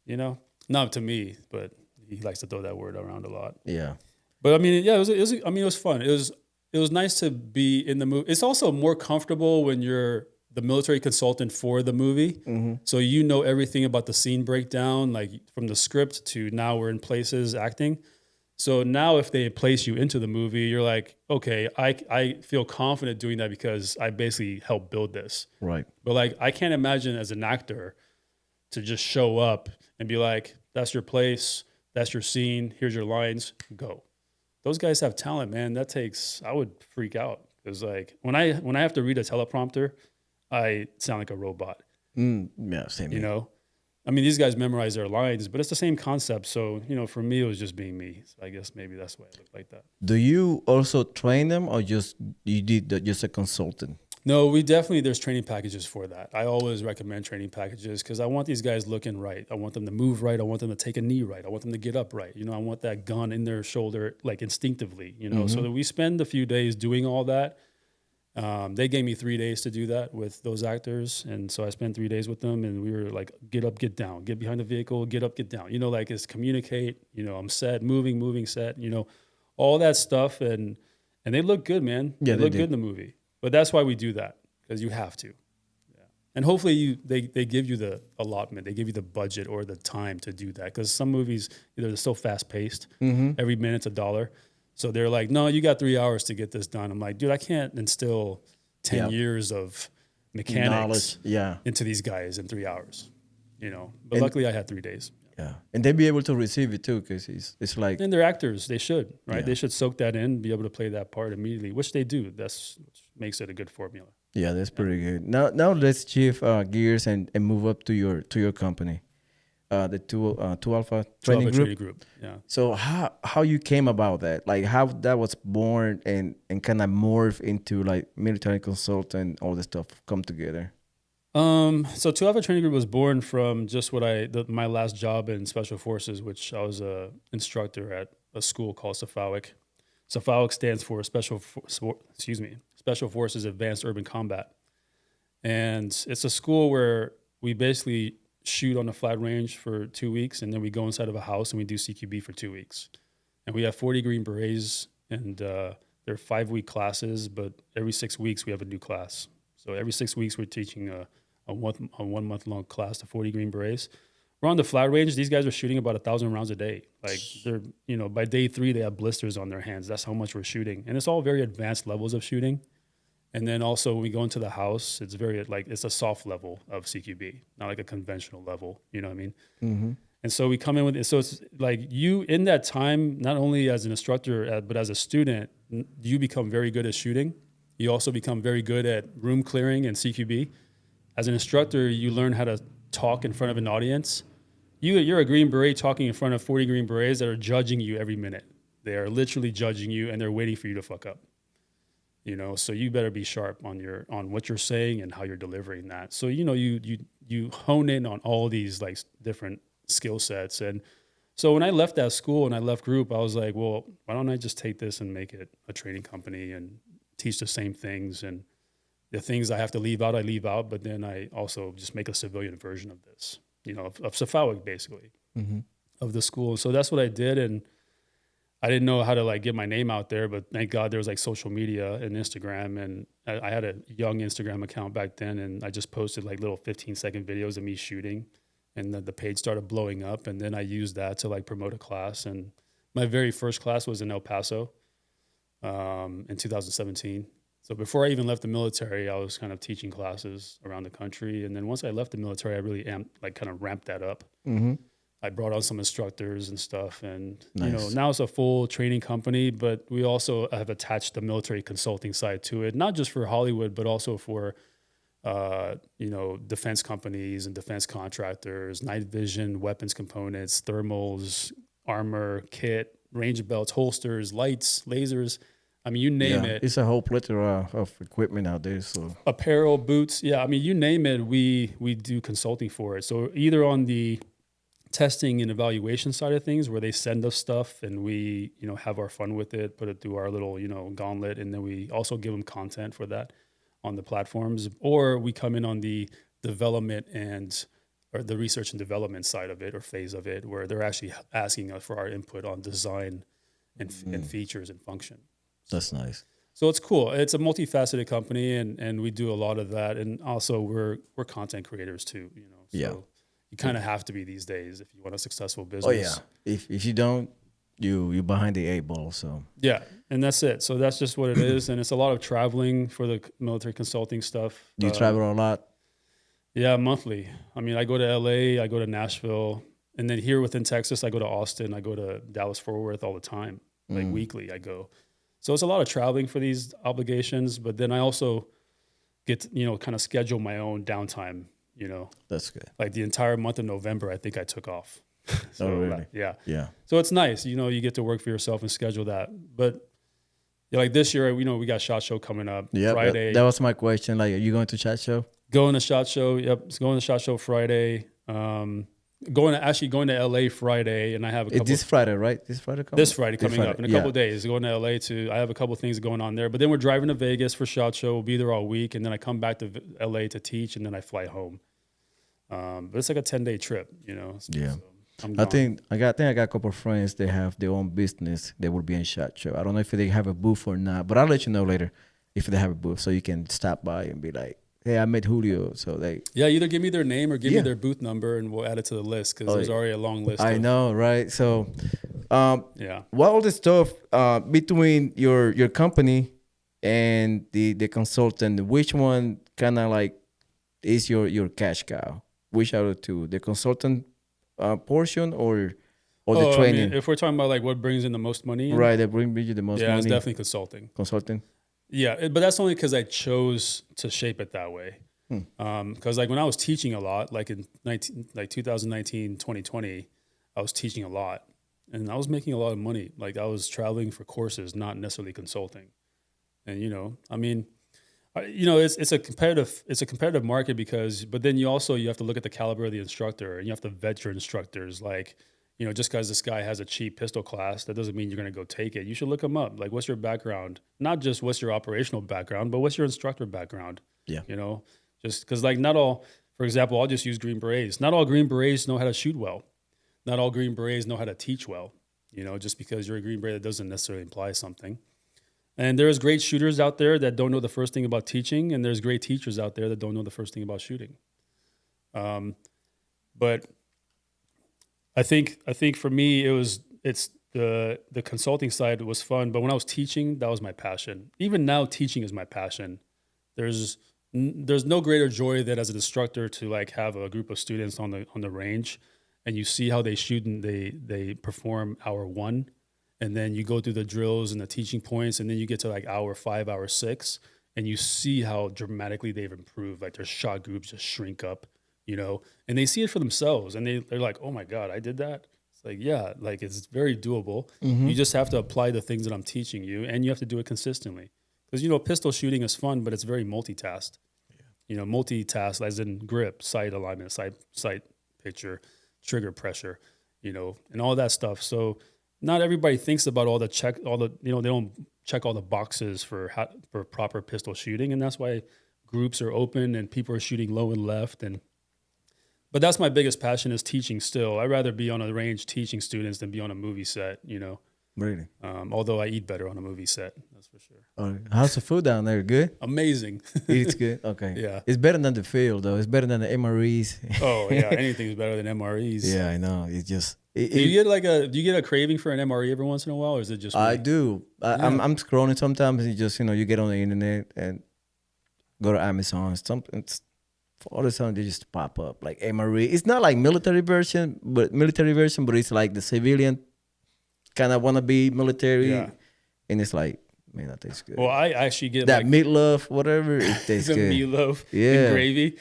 B: You know, not to me, but he likes to throw that word around a lot.
A: Yeah.
B: But I mean, yeah, it was fun. It was nice to be in the movie. It's also more comfortable when you're the military consultant for the movie.
A: Mm-hmm.
B: So you know everything about the scene breakdown, like from the script to now we're in places acting. So now if they place you into the movie, you're like, okay, I feel confident doing that because I basically helped build this.
A: Right.
B: But like, I can't imagine as an actor to just show up and be like, that's your place, that's your scene, here's your lines, go. Those guys have talent, man. I would freak out because like when I have to read a teleprompter, I sound like a robot.
A: Yeah, same.
B: You know, I mean, these guys memorize their lines, but it's the same concept. So, you know, for me, it was just being me. So I guess maybe that's why I look like that.
A: Do you also train them, or just just a consultant?
B: No, there's training packages for that. I always recommend training packages because I want these guys looking right. I want them to move right. I want them to take a knee right. I want them to get up right. You know, I want that gun in their shoulder, like instinctively, you know, so that we spend a few days doing all that. They gave me 3 days to do that with those actors. And so I spent 3 days with them and we were like, get up, get down, get behind the vehicle, get up, get down, you know, like it's communicate, you know, I'm set, moving, set, you know, all that stuff. And they look good, man.
A: Yeah,
B: they look good in the movie. But that's why we do that, because you have to. Yeah. And hopefully they give you the allotment, they give you the budget or the time to do that. Because some movies, they're so fast paced, every minute's $1. So they're like, no, you got 3 hours to get this done. I'm like, dude, I can't instill 10 years of mechanics into these guys in 3 hours, you know. But luckily I had 3 days.
A: Yeah, and they be able to receive it too, because it's like.
B: And they're actors, they should, right?
A: Yeah.
B: They should soak that in, be able to play that part immediately, which they do. That's what makes it a good formula.
A: Yeah, that's pretty good. Now let's shift gears and move up to your company, the two Alpha training group.
B: Yeah.
A: So how you came about that? Like how that was born and kind of morph into like military consultant, all the stuff come together.
B: So 2 Alpha Training Group was born from just my last job in Special Forces, which I was a instructor at a school called SFAWC. SFAWC stands for Special Forces Advanced Urban Combat. And it's a school where we basically shoot on a flat range for 2 weeks, and then we go inside of a house and we do CQB for 2 weeks. And we have 40 Green Berets, and they're 5-week classes, but every 6 weeks we have a new class. So every 6 weeks we're teaching a 1 month long class to 40 Green Berets. We're on the flat range. These guys are shooting about 1,000 rounds a day. Like they're, you know, by day 3 they have blisters on their hands. That's how much we're shooting, and it's all very advanced levels of shooting. And then also when we go into the house, it's very it's a soft level of CQB, not like a conventional level. You know what I mean? Mm-hmm. And so we come in with it. So it's like you in that time, not only as an instructor but as a student, you become very good at shooting. You also become very good at room clearing and CQB. As an instructor, you learn how to talk in front of an audience. You're a Green Beret talking in front of 40 Green Berets that are judging you every minute. They are literally judging you, and they're waiting for you to fuck up. You know, so you better be sharp on what you're saying and how you're delivering that. So you know, you hone in on all these like different skill sets. And so when I left that school and I left group, I was like, well, why don't I just take this and make it a training company and teach the same things, and the things I have to leave out, I leave out, but then I also just make a civilian version of this, you know, of SFAWC basically, of the school. So that's what I did, and I didn't know how to like get my name out there, but thank God there was like social media and Instagram, and I had a young Instagram account back then, and I just posted like little 15-second videos of me shooting, and then the page started blowing up, and then I used that to like promote a class, and my very first class was in El Paso in 2017. So before I even left the military, I was kind of teaching classes around the country. And then once I left the military, I really kind of ramped that up. Mm-hmm. I brought on some instructors and stuff. And, you know, now it's a full training company, but we also have attached the military consulting side to it, not just for Hollywood, but also for, you know, defense companies and defense contractors, night vision, weapons components, thermals, armor, kit, range belts, holsters, lights, lasers. I mean, you name it.
A: It's a whole plethora of equipment out there. So
B: apparel, boots. Yeah, I mean, you name it, we do consulting for it. So either on the testing and evaluation side of things, where they send us stuff and we, have our fun with it, put it through our little, gauntlet. And then we also give them content for that on the platforms, or we come in on the development or the research and development side of it, or phase of it, where they're actually asking us for our input on design and features and function.
A: That's nice.
B: So it's cool. It's a multifaceted company, and we do a lot of that. And also we're content creators too, So you kind of have to be these days if you want a successful business.
A: Oh yeah. If you don't, you're behind the 8 ball. So
B: yeah, and that's it. So that's just what it is. And it's a lot of traveling for the military consulting stuff.
A: Do you travel a lot?
B: Yeah, monthly. I mean, I go to LA, I go to Nashville, and then here within Texas, I go to Austin, I go to Dallas Fort Worth all the time. Like weekly, I go. So it's a lot of traveling for these obligations, but then I also get to, kind of schedule my own downtime.
A: That's good.
B: Like the entire month of November, I think I took off. So,
A: oh really?
B: Yeah. So it's nice, you get to work for yourself and schedule that. But like this year, we got SHOT Show coming up Friday.
A: That was my question. Like, are you going to SHOT Show?
B: Going to SHOT Show. Yep. It's going to SHOT Show Friday. Going to LA Friday, and I have a couple.
A: This Friday, right? This Friday
B: coming up in a couple of days. Going to LA I have a couple of things going on there. But then we're driving to Vegas for SHOT Show. We'll be there all week, and then I come back to LA to teach, and then I fly home. But it's like a 10-day trip, Yeah. So
A: I think I got a couple of friends. They have their own business. They will be in SHOT Show. I don't know if they have a booth or not, but I'll let you know later if they have a booth, so you can stop by and be like, hey, I met Julio. So
B: either give me their name or give me their booth number, and we'll add it to the list, because there's already a long list.
A: I know, right? So,
B: yeah.
A: What all the stuff between your company and the consultant, which one kind of like is your cash cow? Which out of the two, the consultant portion or the training?
B: I mean, if we're talking about like what brings in the most money,
A: right? That brings you the most money.
B: Yeah, it's definitely consulting.
A: Consulting.
B: Yeah, but that's only because I chose to shape it that way. Because like when I was teaching a lot, like in 2019, 2020, I was teaching a lot, and I was making a lot of money. Like I was traveling for courses, not necessarily consulting. And I mean, it's a competitive market but then you have to look at the caliber of the instructor, and you have to vet your instructors. Like, just because this guy has a cheap pistol class, that doesn't mean you're going to go take it. You should look him up. Like, what's your background? Not just what's your operational background, but what's your instructor background?
A: Yeah.
B: Just because like not all, for example, I'll just use Green Berets. Not all Green Berets know how to shoot well. Not all Green Berets know how to teach well. Just because you're a Green Beret, that doesn't necessarily imply something. And there's great shooters out there that don't know the first thing about teaching, and there's great teachers out there that don't know the first thing about shooting. But I think for me it's the consulting side was fun, but when I was teaching, that was my passion. Even now, teaching is my passion. There's no greater joy than as an instructor to like have a group of students on the range, and you see how they shoot and they perform hour 1. And then you go through the drills and the teaching points, and then you get to like hour 5, hour 6, and you see how dramatically they've improved. Like their shot groups just shrink up, and they see it for themselves, and they're like, oh my God, I did that. It's like, yeah, like it's very doable. You just have to apply the things that I'm teaching you, and you have to do it consistently. Because, pistol shooting is fun, but it's very multitasked. Yeah. Multitask as in grip, sight alignment, sight picture, trigger pressure, and all that stuff. So not everybody thinks about they don't check all the boxes for proper pistol shooting, and that's why groups are open and people are shooting low and left. But that's my biggest passion is teaching. Still, I'd rather be on a range teaching students than be on a movie set.
A: Really?
B: Although I eat better on a movie set, that's for sure.
A: How's the food down there? Good?
B: Amazing.
A: It's good? Okay.
B: Yeah.
A: It's better than the field, though. It's better than the MREs.
B: Oh, yeah. Anything's better than MREs.
A: Yeah, I know. It's just...
B: Do you get a craving for an MRE every once in a while, or is it just me?
A: I do. I'm scrolling sometimes, and you get on the internet and go to Amazon. All of a sudden, they just pop up like MRE. It's not like military version, but it's like the civilian kind of want to be military.
B: Yeah.
A: And it's like, man, that tastes good.
B: Well, I actually get
A: that meatloaf, whatever, it tastes good.
B: Meatloaf and gravy.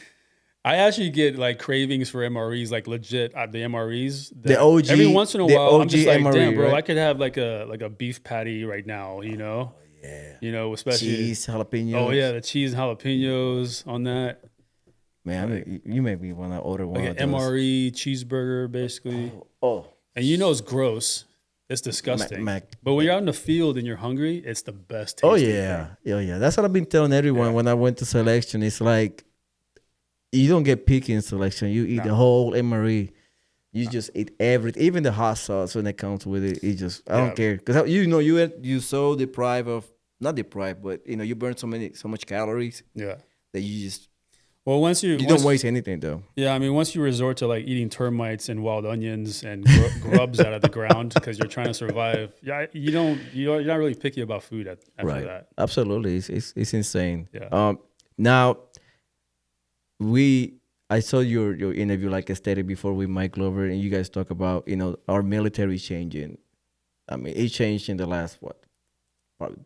B: I actually get like cravings for MREs, like legit the MREs.
A: The OG.
B: Every once in a while, I'm just like,
A: MRE,
B: damn, bro,
A: right?
B: I could have like a beef patty right now,
A: Oh, yeah.
B: Especially
A: cheese, jalapenos.
B: Oh yeah, the cheese and jalapenos on that.
A: Man, I
B: Like,
A: mean, you maybe want to order one
B: like
A: of
B: an
A: those.
B: MRE cheeseburger, basically.
A: Oh,
B: And you know it's gross. It's disgusting.
A: Mac.
B: But when you're out in the field and you're hungry, it's the best
A: Oh
B: tasting
A: yeah,
B: thing.
A: yeah. That's what I've been telling everyone
B: Yeah.
A: when I went to selection. It's like you don't get picky in selection. You eat the
B: No.
A: whole MRE. You just eat everything, even the hot sauce when it comes with it. It just I
B: Yeah.
A: don't care because you so deprived of not deprived, but you burn so much calories
B: Yeah.
A: that you just
B: Well, once
A: you don't waste anything though.
B: yeah, I mean, once you resort to like eating termites and wild onions and grubs out of the ground because you're trying to survive, yeah, you're not really picky about food after that.
A: Absolutely, it's insane.
B: Yeah.
A: Now I saw your interview like I stated before with Mike Glover, and you guys talk about our military changing. I mean, it changed in the last probably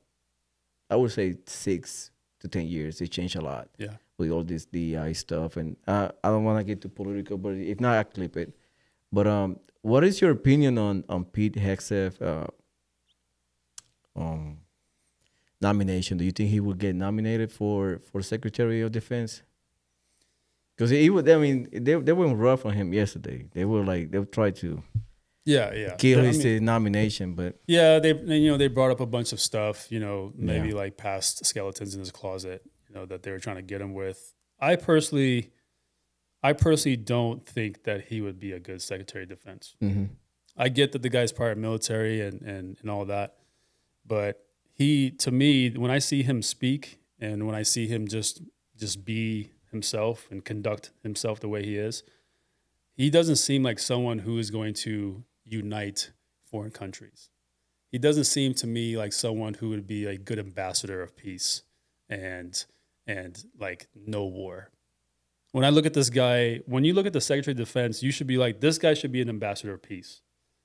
A: I would say 6 to 10 years. It changed a lot
B: Yeah.
A: with all this DEI stuff, and I don't want to get too political, but if not, I clip it. But what is your opinion on Pete Hegseth nomination? Do you think he would get nominated for Secretary of Defense? Because he would. I mean, they went rough on him yesterday. They were like they tried to
B: Yeah.
A: kill his nomination, but
B: Yeah, they brought up a bunch of stuff, maybe
A: Yeah.
B: like past skeletons in his closet, that they were trying to get him with. I personally don't think that he would be a good Secretary of Defense.
A: mm-hmm.
B: I get that the guy's part of military and all that, but to me, when I see him speak and when I see him just be himself and conduct himself the way he is, he doesn't seem like someone who is going to unite foreign countries. He doesn't seem to me like someone who would be a good ambassador of peace and like no war. When I look at this guy, when you look at the Secretary of Defense, you should be like, this guy should be an ambassador of peace.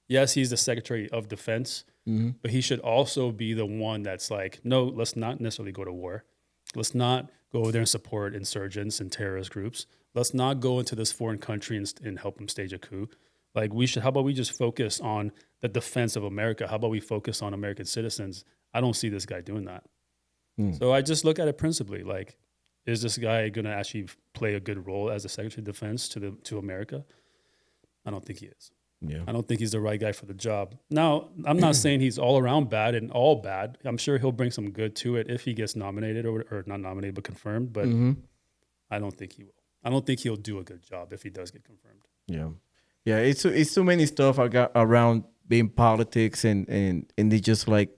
B: Yes, he's the Secretary of Defense, but he should also be the one that's like, no, let's not necessarily go to war. Let's not go over there and support insurgents and terrorist groups. Let's not go into this foreign country and help them stage a coup. Like how about we just focus on the defense of America? How about we focus on American citizens? I don't see this guy doing that. So I just look at it principally, like, is this guy going to actually play a good role as a Secretary of Defense to America? I don't think he is.
A: Yeah.
B: I don't think he's the right guy for the job. Now, I'm not saying he's all around bad and all bad. I'm sure he'll bring some good to it if he gets nominated or not nominated, but confirmed. But I don't think he will. I don't think he'll do a good job if he does get confirmed.
A: Yeah. It's too many stuff I got around being politics and they just like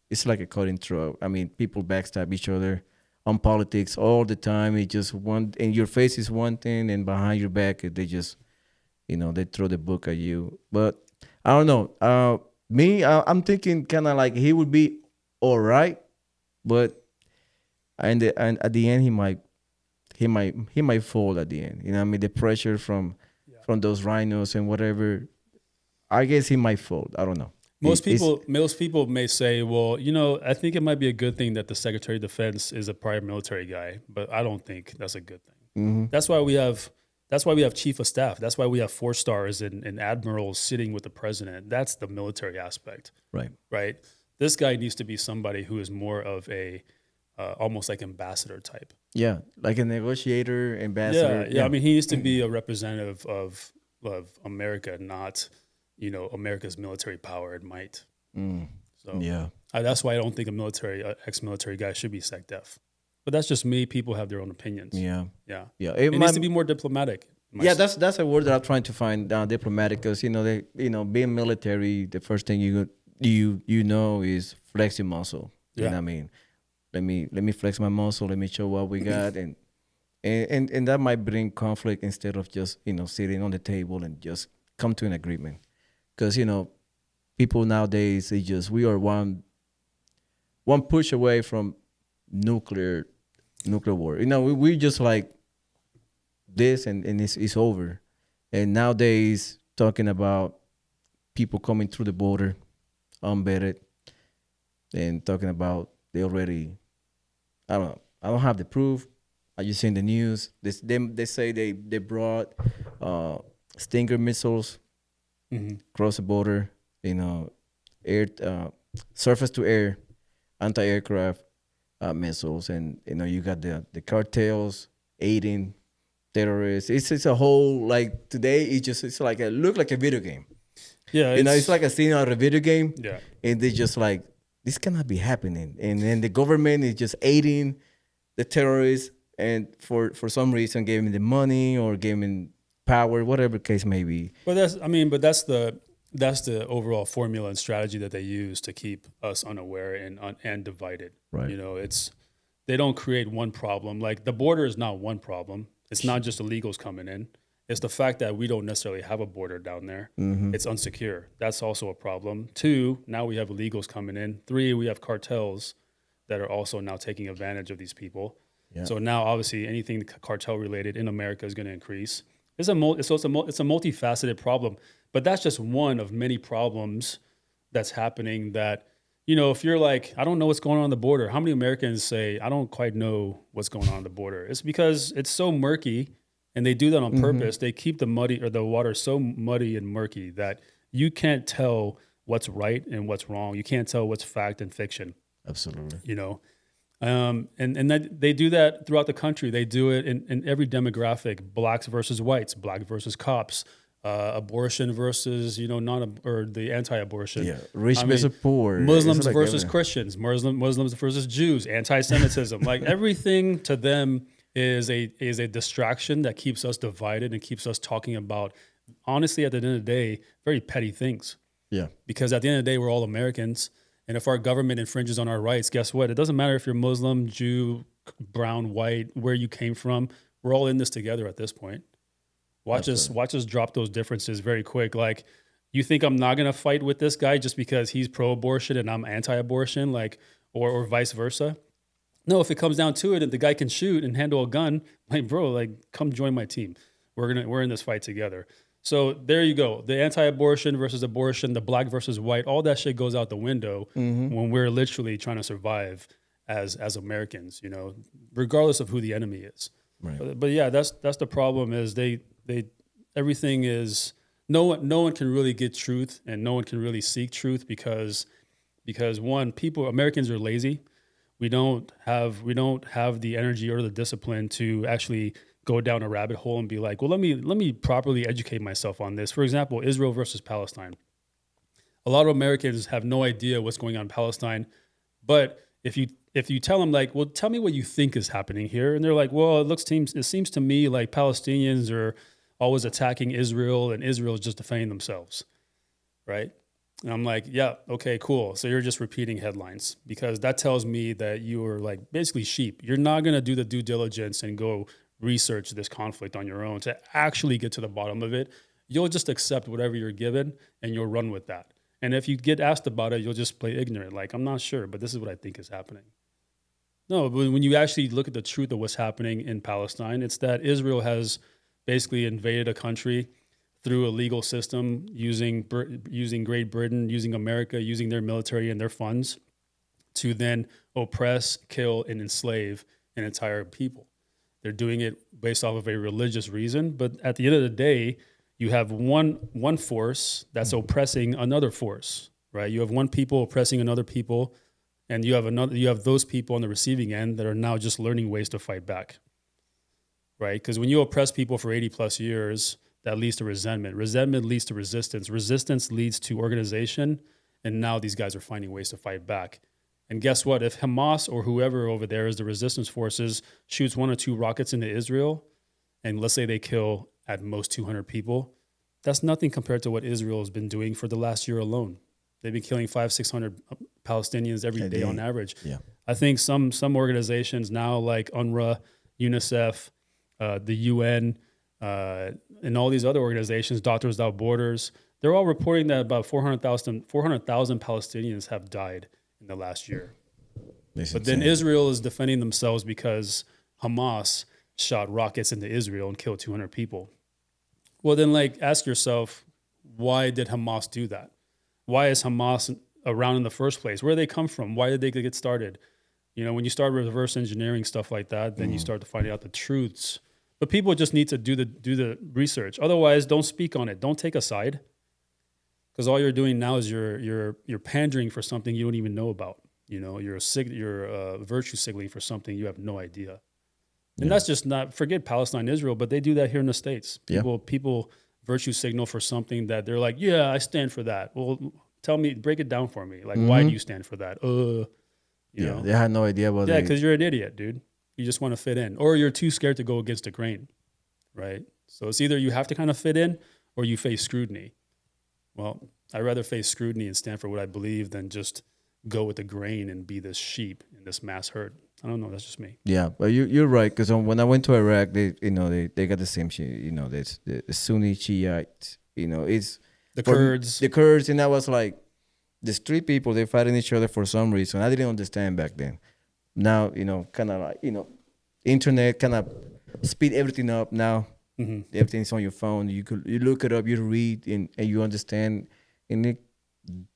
A: it's like a cutting throat. I mean, people backstab each other on politics all the time. It just one in your face is one thing, and behind your back they just they throw the book at you. But I don't know. I'm thinking kind of like he would be all right, but and at the end he might fall at the end. I mean, the pressure from those rhinos and whatever. I guess he might fall. I don't know.
B: Most people may say, well, I think it might be a good thing that the Secretary of Defense is a prior military guy, but I don't think that's a good thing. That's why we have chief of staff. That's why we have 4-stars and admirals sitting with the president. That's the military aspect. Right. This guy needs to be somebody who is more of a almost like ambassador type.
A: Yeah, like a negotiator, ambassador.
B: Yeah. I mean, he needs to be a representative of America, not America's military power and might. So that's why I don't think a ex-military guy should be SecDef. But that's just me. People have their own opinions.
A: Yeah.
B: It needs to be more diplomatic.
A: That's a word that I'm trying to find, diplomatic, because being military, the first thing you know is flex your muscle. You know what I mean? Let me flex my muscle. Let me show what we got, and that might bring conflict instead of just sitting on the table and just come to an agreement. Because people nowadays we are one push away from nuclear war. We just like this and it's over. And nowadays talking about people coming through the border unvetted and talking about they already I don't have the proof. I just seen the news. They say they brought Stinger missiles across the border, air surface to air anti-aircraft missiles, and you got the cartels aiding terrorists. It's a whole like today. It's like a look like a video game.
B: Yeah,
A: It's like a scene out of a video game.
B: Yeah.
A: And they just like this cannot be happening. And then the government is just aiding the terrorists, and for some reason giving the money or giving power, whatever case may be.
B: But that's the overall formula and strategy that they use to keep us unaware and divided.
A: Right.
B: You know, they don't create one problem. Like the border is not one problem. It's not just illegals coming in. It's the fact that we don't necessarily have a border down there.
A: Mm-hmm.
B: It's unsecure. That's also a problem. 2, now we have illegals coming in. 3, we have cartels that are also now taking advantage of these people. Yeah. So now obviously anything cartel related in America is going to increase. It's a multifaceted problem, but that's just one of many problems that's happening that, you know, if you're like, I don't know what's going on the border. How many Americans say, I don't quite know what's going on the border? It's because it's so murky, and they do that on purpose. They keep the water so muddy and murky that you can't tell what's right and what's wrong. You can't tell what's fact and fiction.
A: Absolutely.
B: You know, and that they do that throughout the country. They do it in every demographic: blacks versus whites, black versus cops, abortion versus or the anti-abortion,
A: rich versus poor,
B: Muslims versus Christians, Muslims versus Jews, anti-Semitism. Like everything to them is a distraction that keeps us divided and keeps us talking about, honestly, at the end of the day, very petty things.
A: Yeah.
B: Because at the end of the day, we're all Americans. And if our government infringes on our rights, guess what? It doesn't matter if you're Muslim, Jew, brown, white, where you came from. We're all in this together at this point. Watch us drop those differences very quick. Like, you think I'm not going to fight with this guy just because he's pro-abortion and I'm anti-abortion, like, or vice versa? No, if it comes down to it and the guy can shoot and handle a gun, like, bro, like, come join my team. We're in this fight together. So there you go. The anti-abortion versus abortion, the black versus white, all that shit goes out the window when we're literally trying to survive as Americans, you know, regardless of who the enemy is. Right. But yeah, that's the problem is they everything is no one can really get truth, and no one can really seek truth because one, Americans are lazy. We don't have the energy or the discipline to actually go down a rabbit hole and be like, well, let me properly educate myself on this. For example, Israel versus Palestine. A lot of Americans have no idea what's going on in Palestine, but if you tell them, like, well, tell me what you think is happening here, and they're like, well, it seems to me like Palestinians are always attacking Israel and Israel is just defending themselves, right? And I'm like, yeah, okay, cool. So you're just repeating headlines, because that tells me that you are like basically sheep. You're not going to do the due diligence and go research this conflict on your own to actually get to the bottom of it. You'll just accept whatever you're given and you'll run with that. And if you get asked about it, you'll just play ignorant. Like, I'm not sure, but this is what I think is happening. No, but when you actually look at the truth of what's happening in Palestine, it's that Israel has basically invaded a country through a legal system, using Great Britain, using America, using their military and their funds to then oppress, kill, and enslave an entire people. They're doing it based off of a religious reason, but at the end of the day, you have one force that's oppressing another force, right? You have one people oppressing another people, and you have those people on the receiving end that are now just learning ways to fight back, right? Because when you oppress people for 80 plus years, that leads to resentment. Resentment leads to resistance. Resistance leads to organization. And now these guys are finding ways to fight back. And guess what? If Hamas or whoever over there is the resistance forces shoots 1 or 2 rockets into Israel, and let's say they kill at most 200 people, that's nothing compared to what Israel has been doing for the last year alone. They've been killing 500-600 Palestinians every day on average. Yeah. I think some organizations now, like UNRWA, UNICEF, the UN, and all these other organizations, Doctors Without Borders, they're all reporting that about 400,000 Palestinians have died in the last year. But then Israel is defending themselves because Hamas shot rockets into Israel and killed 200 people. Well, then, like, ask yourself, why did Hamas do that? Why is Hamas around in the first place? Where did they come from? Why did they get started? You know, when you start reverse engineering stuff like that, then you start to find out the truths. But people just need to do the research. Otherwise, don't speak on it. Don't take a side, because all you're doing now is you're pandering for something you don't even know about. You know, you're virtue signaling for something you have no idea. And that's just not, forget Palestine, Israel, but they do that here in the States.
A: Yeah.
B: People virtue signal for something that they're like, yeah, I stand for that. Well, tell me, break it down for me. Like, why do you stand for that? You know?
A: They had no idea about
B: Yeah,
A: it.
B: because you're an idiot, dude. You just want to fit in, or you're too scared to go against the grain, right? So it's either you have to kind of fit in or you face scrutiny. Well, I'd rather face scrutiny and stand for what I believe than just go with the grain and be this sheep in this mass herd. I don't know. That's just me.
A: Yeah, but you're right, because when I went to Iraq, they got the same shit. There's the Sunni Shiite. It's
B: The Kurds.
A: The Kurds, and I was like, the street people, they're fighting each other for some reason. I didn't understand back then. Now, kind of like, internet kind of speed everything up now. Everything's on your phone. You look it up, you read, and you understand. And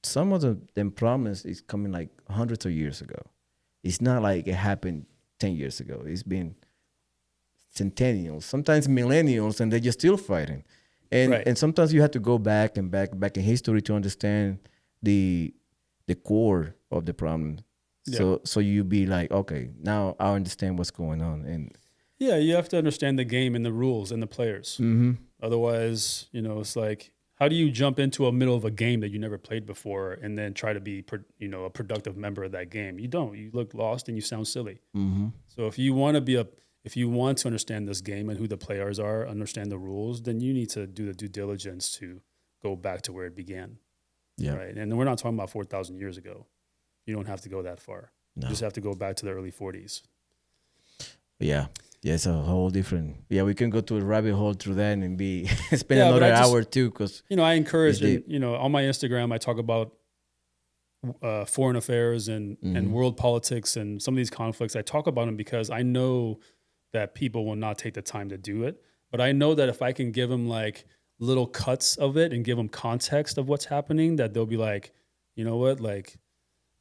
A: some of them problems is coming like hundreds of years ago. It's not like it happened 10 years ago. It's been centennials, sometimes millennials, and they're just still fighting. And sometimes you have to go back in history to understand the core of the problem. So you be like, okay, now I understand what's going on. And
B: yeah, you have to understand the game and the rules and the players. Otherwise, it's like, how do you jump into a middle of a game that you never played before and then try to be, a productive member of that game? You don't. You look lost and you sound silly. So if you want to understand this game and who the players are, understand the rules, then you need to do the due diligence to go back to where it began.
A: Yeah.
B: Right. And we're not talking about 4,000 years ago. You don't have to go that far.
A: No.
B: You just have to go back to the early 40s.
A: Yeah. Yeah, it's a whole different. Yeah, we can go to a rabbit hole through that and spend another hour too. Because
B: I encourage, and on my Instagram, I talk about foreign affairs and world politics and some of these conflicts. I talk about them because I know that people will not take the time to do it. But I know that if I can give them like little cuts of it and give them context of what's happening, that they'll be like, you know what, like.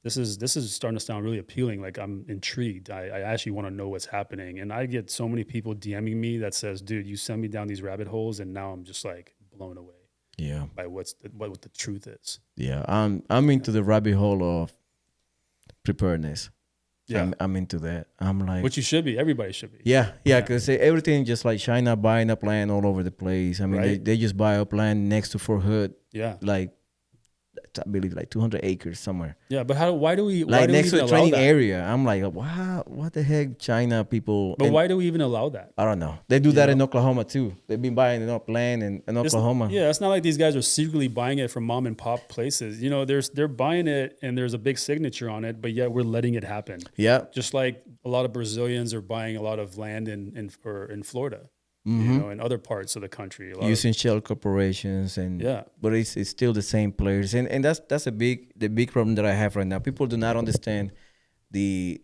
B: This is starting to sound really appealing. Like, I'm intrigued. I actually want to know what's happening. And I get so many people DMing me that says, dude, you send me down these rabbit holes and now I'm just like blown away.
A: Yeah.
B: By what the truth is.
A: Yeah. I'm into the rabbit hole of preparedness.
B: Yeah.
A: I'm into that. I'm like,
B: which you should be. Everybody should be.
A: Yeah. Because everything just like China buying up land all over the place. I mean, they just buy up land next to Fort Hood.
B: Yeah.
A: Like, I believe like 200 acres somewhere.
B: Yeah, but why do we
A: next to a training
B: that?
A: area? I'm like, wow, what the heck, China people?
B: But why do we even allow that?
A: I don't know. They do that in Oklahoma too. They've been buying enough land in Oklahoma.
B: Yeah, it's not like these guys are secretly buying it from mom and pop places. They're buying it and there's a big signature on it, but yet we're letting it happen.
A: Yeah,
B: just like a lot of Brazilians are buying a lot of land in Florida. In other parts of the country,
A: using shell corporations but it's still the same players, and that's the big problem that I have right now. People do not understand the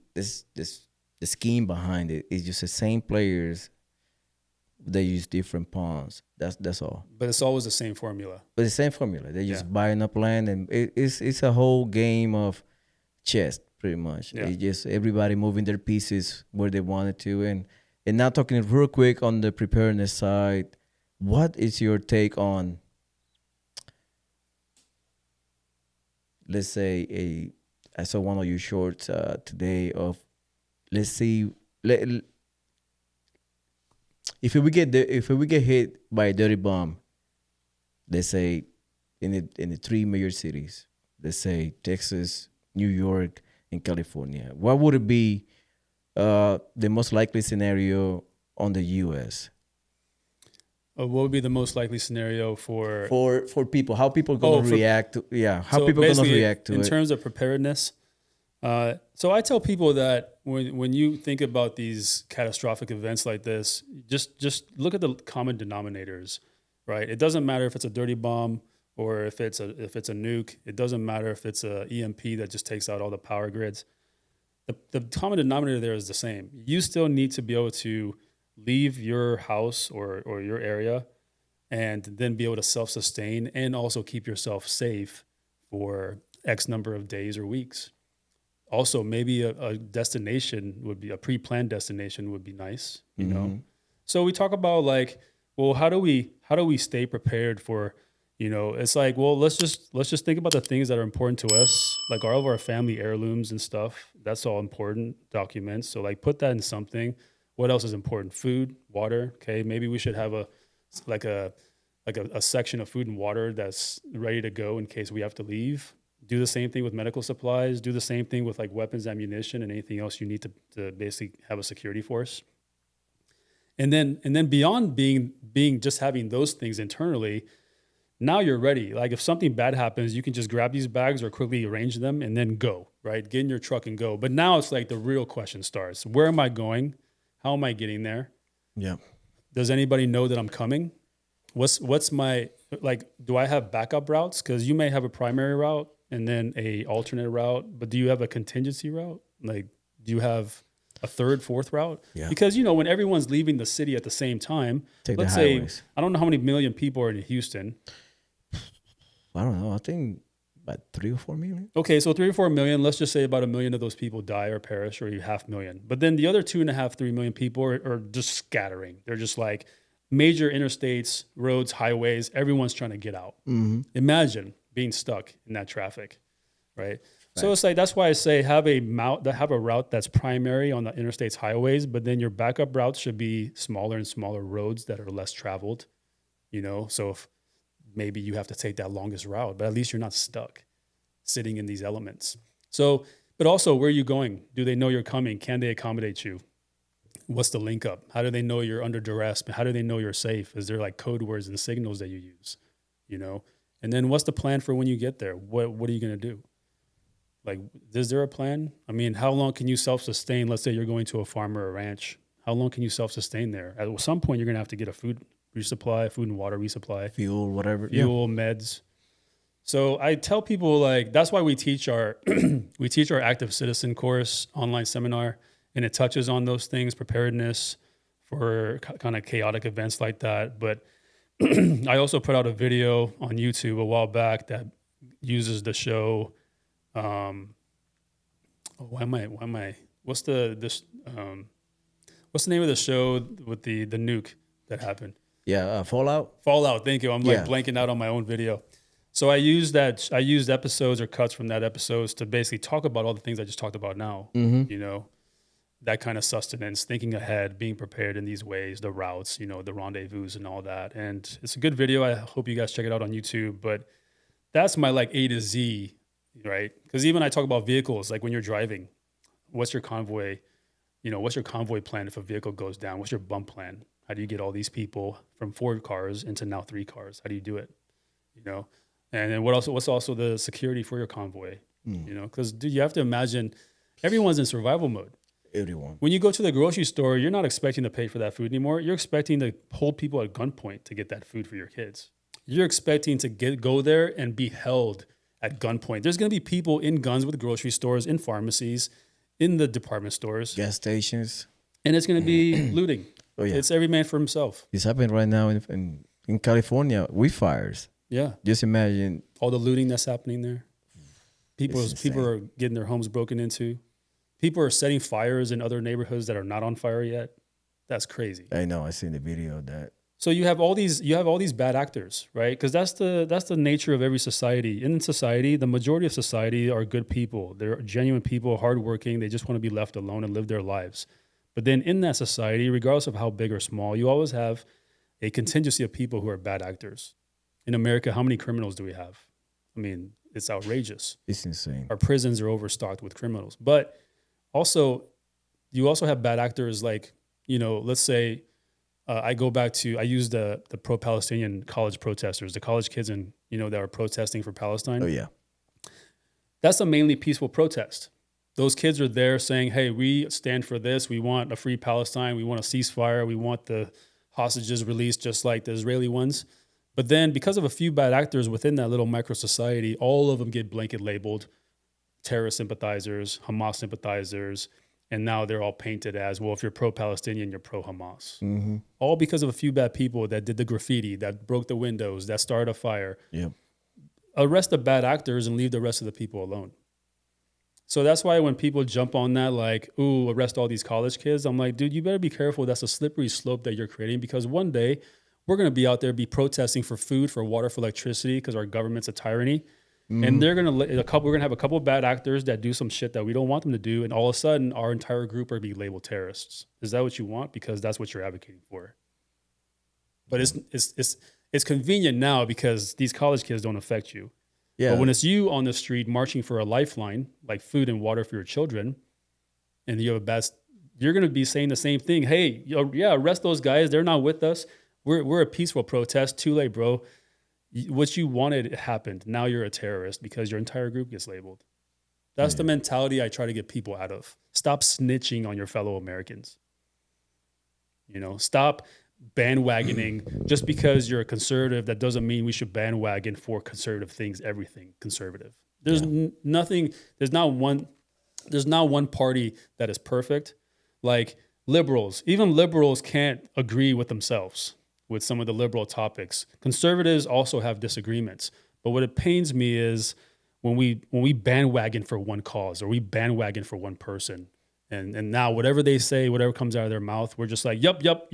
A: scheme behind it. It's just the same players. They use different pawns. That's all.
B: But it's always the same formula.
A: But the same formula. They just buying up land, and it's a whole game of chess, pretty much.
B: Yeah.
A: It's just everybody moving their pieces where they wanted to, And now talking real quick on the preparedness side, what is your take on, let's say, I saw one of your shorts today of, let's see, if we get hit by a dirty bomb, let's say in the three major cities, let's say Texas, New York, and California, what would it be? The most likely scenario on the U.S.
B: What would be the most likely scenario for
A: people? How people going to react to? Yeah, how people going to react to it
B: in terms of preparedness? So I tell people that when you think about these catastrophic events like this, just look at the common denominators, right? It doesn't matter if it's a dirty bomb or if it's a nuke. It doesn't matter if it's a EMP that just takes out all the power grids. The common denominator there is the same. You still need to be able to leave your house or your area and then be able to self-sustain and also keep yourself safe for X number of days or weeks. Also, maybe a destination would be a pre-planned destination would be nice, you know? So we talk about like, well, how do we stay prepared for, it's like, well, let's just think about the things that are important to us, like all of our family heirlooms and stuff. That's all important documents. So like put that in something. What else is important? Food, water. Okay, maybe we should have a section of food and water that's ready to go in case we have to leave. Do the same thing with medical supplies. Do the same thing with like weapons, ammunition, and anything else you need to basically have a security force. And then beyond being just having those things internally, now you're ready. Like if something bad happens, you can just grab these bags or quickly arrange them and then go, right? Get in your truck and go. But now it's like the real question starts. Where am I going? How am I getting there?
A: Yeah.
B: Does anybody know that I'm coming? What's my, like, do I have backup routes? Because you may have a primary route and then a alternate route, but do you have a contingency route? Like, do you have a third, fourth route?
A: Yeah.
B: Because, you know, when everyone's leaving the city at the same time, let's say, I don't know how many million people are in Houston.
A: I don't know. I think about 3 or 4 million.
B: Okay, so 3 or 4 million. Let's just say about 1 million of those people die or perish, or 500,000. But then the other 2.5, 3 million people are just scattering. They're just like major interstates, roads, highways. Everyone's trying to get out. Mm-hmm. Imagine being stuck in that traffic, right? So it's like that's why I say have a route that's primary on the interstates, highways, but then your backup routes should be smaller and smaller roads that are less traveled. You know, so if maybe you have to take that longest route, but at least you're not stuck sitting in these elements. So, but also, where are you going? Do they know you're coming? Can they accommodate you? What's the link up? How do they know you're under duress? How do they know you're safe? Is there like code words and signals that you use? You know, and then what's the plan for when you get there? What are you going to do? Like, is there a plan? I mean, how long can you self-sustain? Let's say you're going to a farm or a ranch. How long can you self-sustain there? At some point, you're going to have to get a food resupply, food and water resupply.
A: Fuel, whatever.
B: Fuel, meds. So I tell people, like, that's why we teach our active citizen course online seminar, and it touches on those things, preparedness for kind of chaotic events like that. But I also put out a video on YouTube a while back that uses the show. What's the name of the show with the nuke that happened?
A: Yeah, Fallout.
B: Fallout. Thank you. I'm like blanking out on my own video. So I used episodes or cuts from that episodes to basically talk about all the things I just talked about now. Mm-hmm. You know, that kind of sustenance, thinking ahead, being prepared in these ways, the routes, you know, the rendezvous and all that. And it's a good video. I hope you guys check it out on YouTube. But that's my like A to Z, right? Because even I talk about vehicles, like when you're driving, what's your convoy? You know, what's your convoy plan if a vehicle goes down? What's your bump plan? How do you get all these people from 4 cars into now 3 cars? How do you do it? You know, and then what's also the security for your convoy? You know, because dude, you have to imagine everyone's in survival mode.
A: Everyone.
B: When you go to the grocery store, you're not expecting to pay for that food anymore. You're expecting to hold people at gunpoint to get that food for your kids. You're expecting to go there and be held at gunpoint. There's going to be people in guns with grocery stores, in pharmacies, in the department stores,
A: gas stations,
B: and it's going to be looting.
A: Oh yeah,
B: it's every man for himself.
A: It's happening right now in California with fires.
B: Yeah,
A: just imagine
B: all the looting that's happening there. People are getting their homes broken into. People are setting fires in other neighborhoods that are not on fire yet. That's crazy.
A: I know. I seen the video of that.
B: So you have all these bad actors, right? Because that's the nature of every society. In society, the majority of society are good people. They're genuine people, hardworking. They just want to be left alone and live their lives. But then in that society, regardless of how big or small, you always have a contingency of people who are bad actors. In America, how many criminals do we have? I mean, it's outrageous.
A: It's insane.
B: Our prisons are overstocked with criminals. But also, you also have bad actors like, you know, let's say I use the pro-Palestinian college protesters, the college kids that are protesting for Palestine.
A: Oh, yeah.
B: That's a mainly peaceful protest. Those kids are there saying, hey, we stand for this. We want a free Palestine. We want a ceasefire. We want the hostages released just like the Israeli ones. But then because of a few bad actors within that little micro society, all of them get blanket labeled terrorist sympathizers, Hamas sympathizers, and now they're all painted as, well, if you're pro-Palestinian, you're pro-Hamas. Mm-hmm. All because of a few bad people that did the graffiti, that broke the windows, that started a fire.
A: Yep.
B: Arrest the bad actors and leave the rest of the people alone. So that's why when people jump on that, like, ooh, arrest all these college kids, I'm like, dude, you better be careful. That's a slippery slope that you're creating, because one day we're going to be out there, be protesting for food, for water, for electricity, because our government's a tyranny. And they're gonna we're gonna have a couple of bad actors that do some shit that we don't want them to do, and all of a sudden our entire group are being labeled terrorists. Is that what you want? Because that's what you're advocating for. But it's convenient now because these college kids don't affect you.
A: Yeah.
B: But when it's you on the street marching for a lifeline, like food and water for your children, and you have a bad, you're going to be saying the same thing. Hey, yeah, arrest those guys. They're not with us. We're a peaceful protest. Too late, bro. What you wanted happened. Now you're a terrorist because your entire group gets labeled. That's the mentality I try to get people out of. Stop snitching on your fellow Americans. Stop bandwagoning. Just because you're a conservative, that doesn't mean we should bandwagon for conservative things, everything conservative. There's nothing, there's not one party that is perfect. Like liberals, even liberals can't agree with themselves with some of the liberal topics. Conservatives also have disagreements. But what it pains me is when we bandwagon for one cause or we bandwagon for one person, and now whatever they say, whatever comes out of their mouth, we're just like, yep,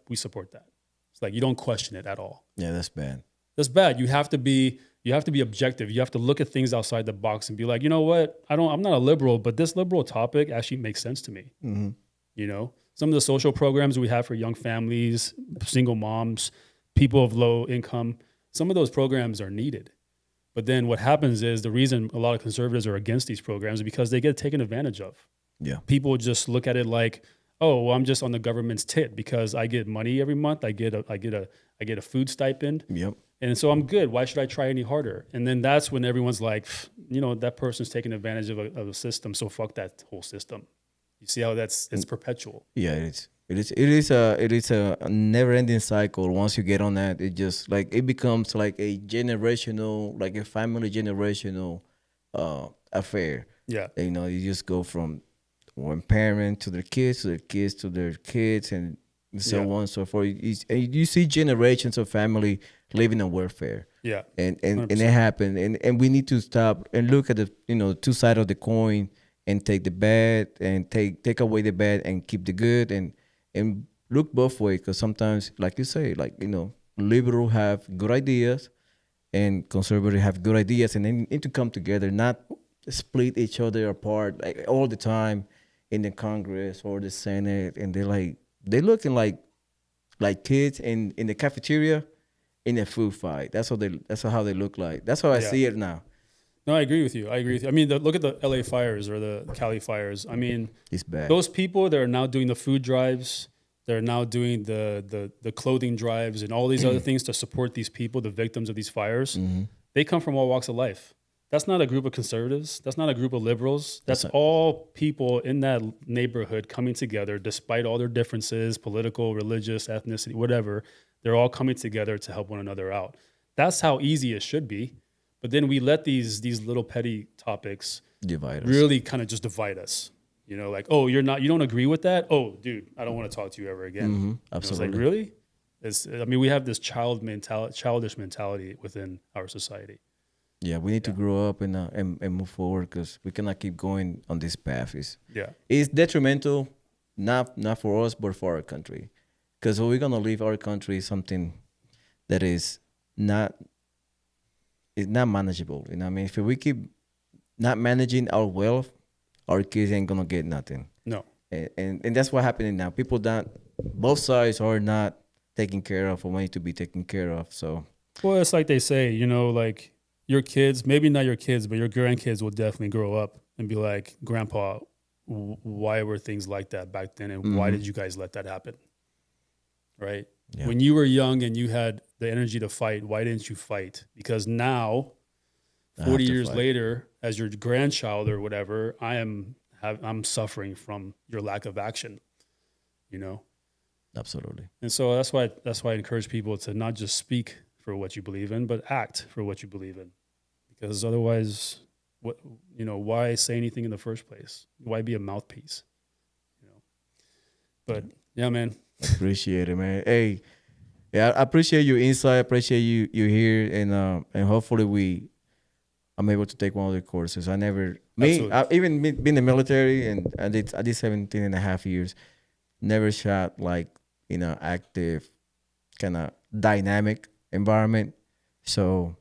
B: we support that. It's like you don't question it at all.
A: Yeah, that's bad.
B: That's bad. You have to be objective. You have to look at things outside the box and be like, you know what? I'm not a liberal, but this liberal topic actually makes sense to me. Some of the social programs we have for young families, single moms, people of low income, some of those programs are needed. But then what happens is the reason a lot of conservatives are against these programs is because they get taken advantage of.
A: Yeah.
B: People just look at it like, oh, well, I'm just on the government's tit because I get money every month. I get a food stipend.
A: Yep.
B: And so I'm good. Why should I try any harder? And then that's when everyone's like, that person's taking advantage of a system. So fuck that whole system. You see how it's perpetual.
A: Yeah, it is a never-ending cycle. Once you get on that, it just like it becomes like a generational, like a family generational affair.
B: Yeah.
A: You just go from one parent to their kids, to their kids, to their kids, and so on and so forth. You see generations of family living on welfare.
B: Yeah.
A: And it happened. And we need to stop and look at the two sides of the coin and take the bad and take away the bad and keep the good and look both ways, because sometimes, like you say, liberal have good ideas and conservative have good ideas, and they need to come together, not split each other apart like all the time in the Congress or the Senate, and they're looking like kids in the cafeteria in a food fight. That's how they look like. That's how I see it now.
B: No, I agree with you. I mean, look at the LA fires or the Cali fires. I mean,
A: it's bad.
B: Those people that are now doing the food drives, they're now doing the clothing drives and all these other things to support these people, the victims of these fires. Mm-hmm. They come from all walks of life. That's not a group of conservatives. That's not a group of liberals. That's all people in that neighborhood coming together, despite all their differences, political, religious, ethnicity, whatever. They're all coming together to help one another out. That's how easy it should be. But then we let these little petty topics
A: divide us.
B: Really kind of just divide us. Like, oh, you don't agree with that? Oh, dude, I don't want to talk to you ever again.
A: Mm-hmm. Absolutely.
B: It's like, really? We have this childish mentality within our society.
A: Yeah, we need to grow up and move forward, because we cannot keep going on this path. It's detrimental, not for us, but for our country. Because we're going to leave our country something that is not manageable. You know what I mean? If we keep not managing our wealth, our kids ain't going to get nothing.
B: No.
A: And that's what's happening now. Both sides are not taken care of or want to be taken care of. So,
B: well, it's like they say, like your kids, maybe not your kids, but your grandkids will definitely grow up and be like, Grandpa, why were things like that back then? And why did you guys let that happen? Right? Yeah. When you were young and you had the energy to fight, why didn't you fight? Because now, 40 years later, as your grandchild or whatever, I'm suffering from your lack of action.
A: Absolutely.
B: And so that's why I encourage people to not just speak for what you believe in, but act for what you believe in. Because otherwise, why say anything in the first place? Why be a mouthpiece? But yeah, man.
A: Appreciate it, man. Hey, yeah, I appreciate your insight. I appreciate you here, and hopefully I'm able to take one of the courses. I've even been in the military, and I did 17 and a half years. Never shot active, kind of dynamic environment. So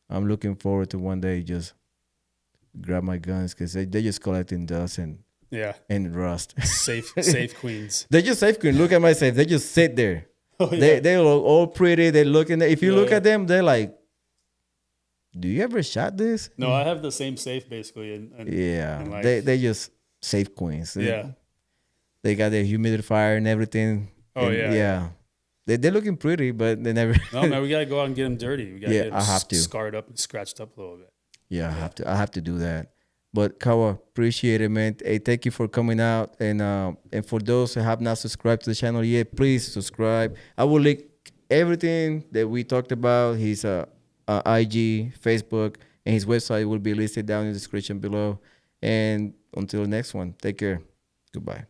A: I'm looking forward to one day just grab my guns because they just collecting dust and
B: Yeah.
A: and rust.
B: Safe queens.
A: They just safe queen. Look at my safe. They just sit there.
B: Oh, yeah.
A: They look all pretty. They looking. If you look
B: Yeah.
A: at them, they're like, "Do you ever shot this?"
B: No, I have the same safe basically. And
A: Yeah,
B: in life.
A: they just safe queens.
B: Yeah.
A: They got their humidifier and everything.
B: Oh,
A: And
B: yeah.
A: They're looking pretty, but they never.
B: No, man, we gotta go out and get them dirty. We gotta
A: Yeah,
B: get
A: I
B: them
A: have to.
B: scarred up and scratched up a little bit.
A: Yeah, I have to do that. But Kawa, appreciate it, man. Hey, thank you for coming out. And for those who have not subscribed to the channel yet, please subscribe. I will link everything that we talked about. His IG, Facebook, and his website will be listed down in the description below. And until next one, take care. Goodbye.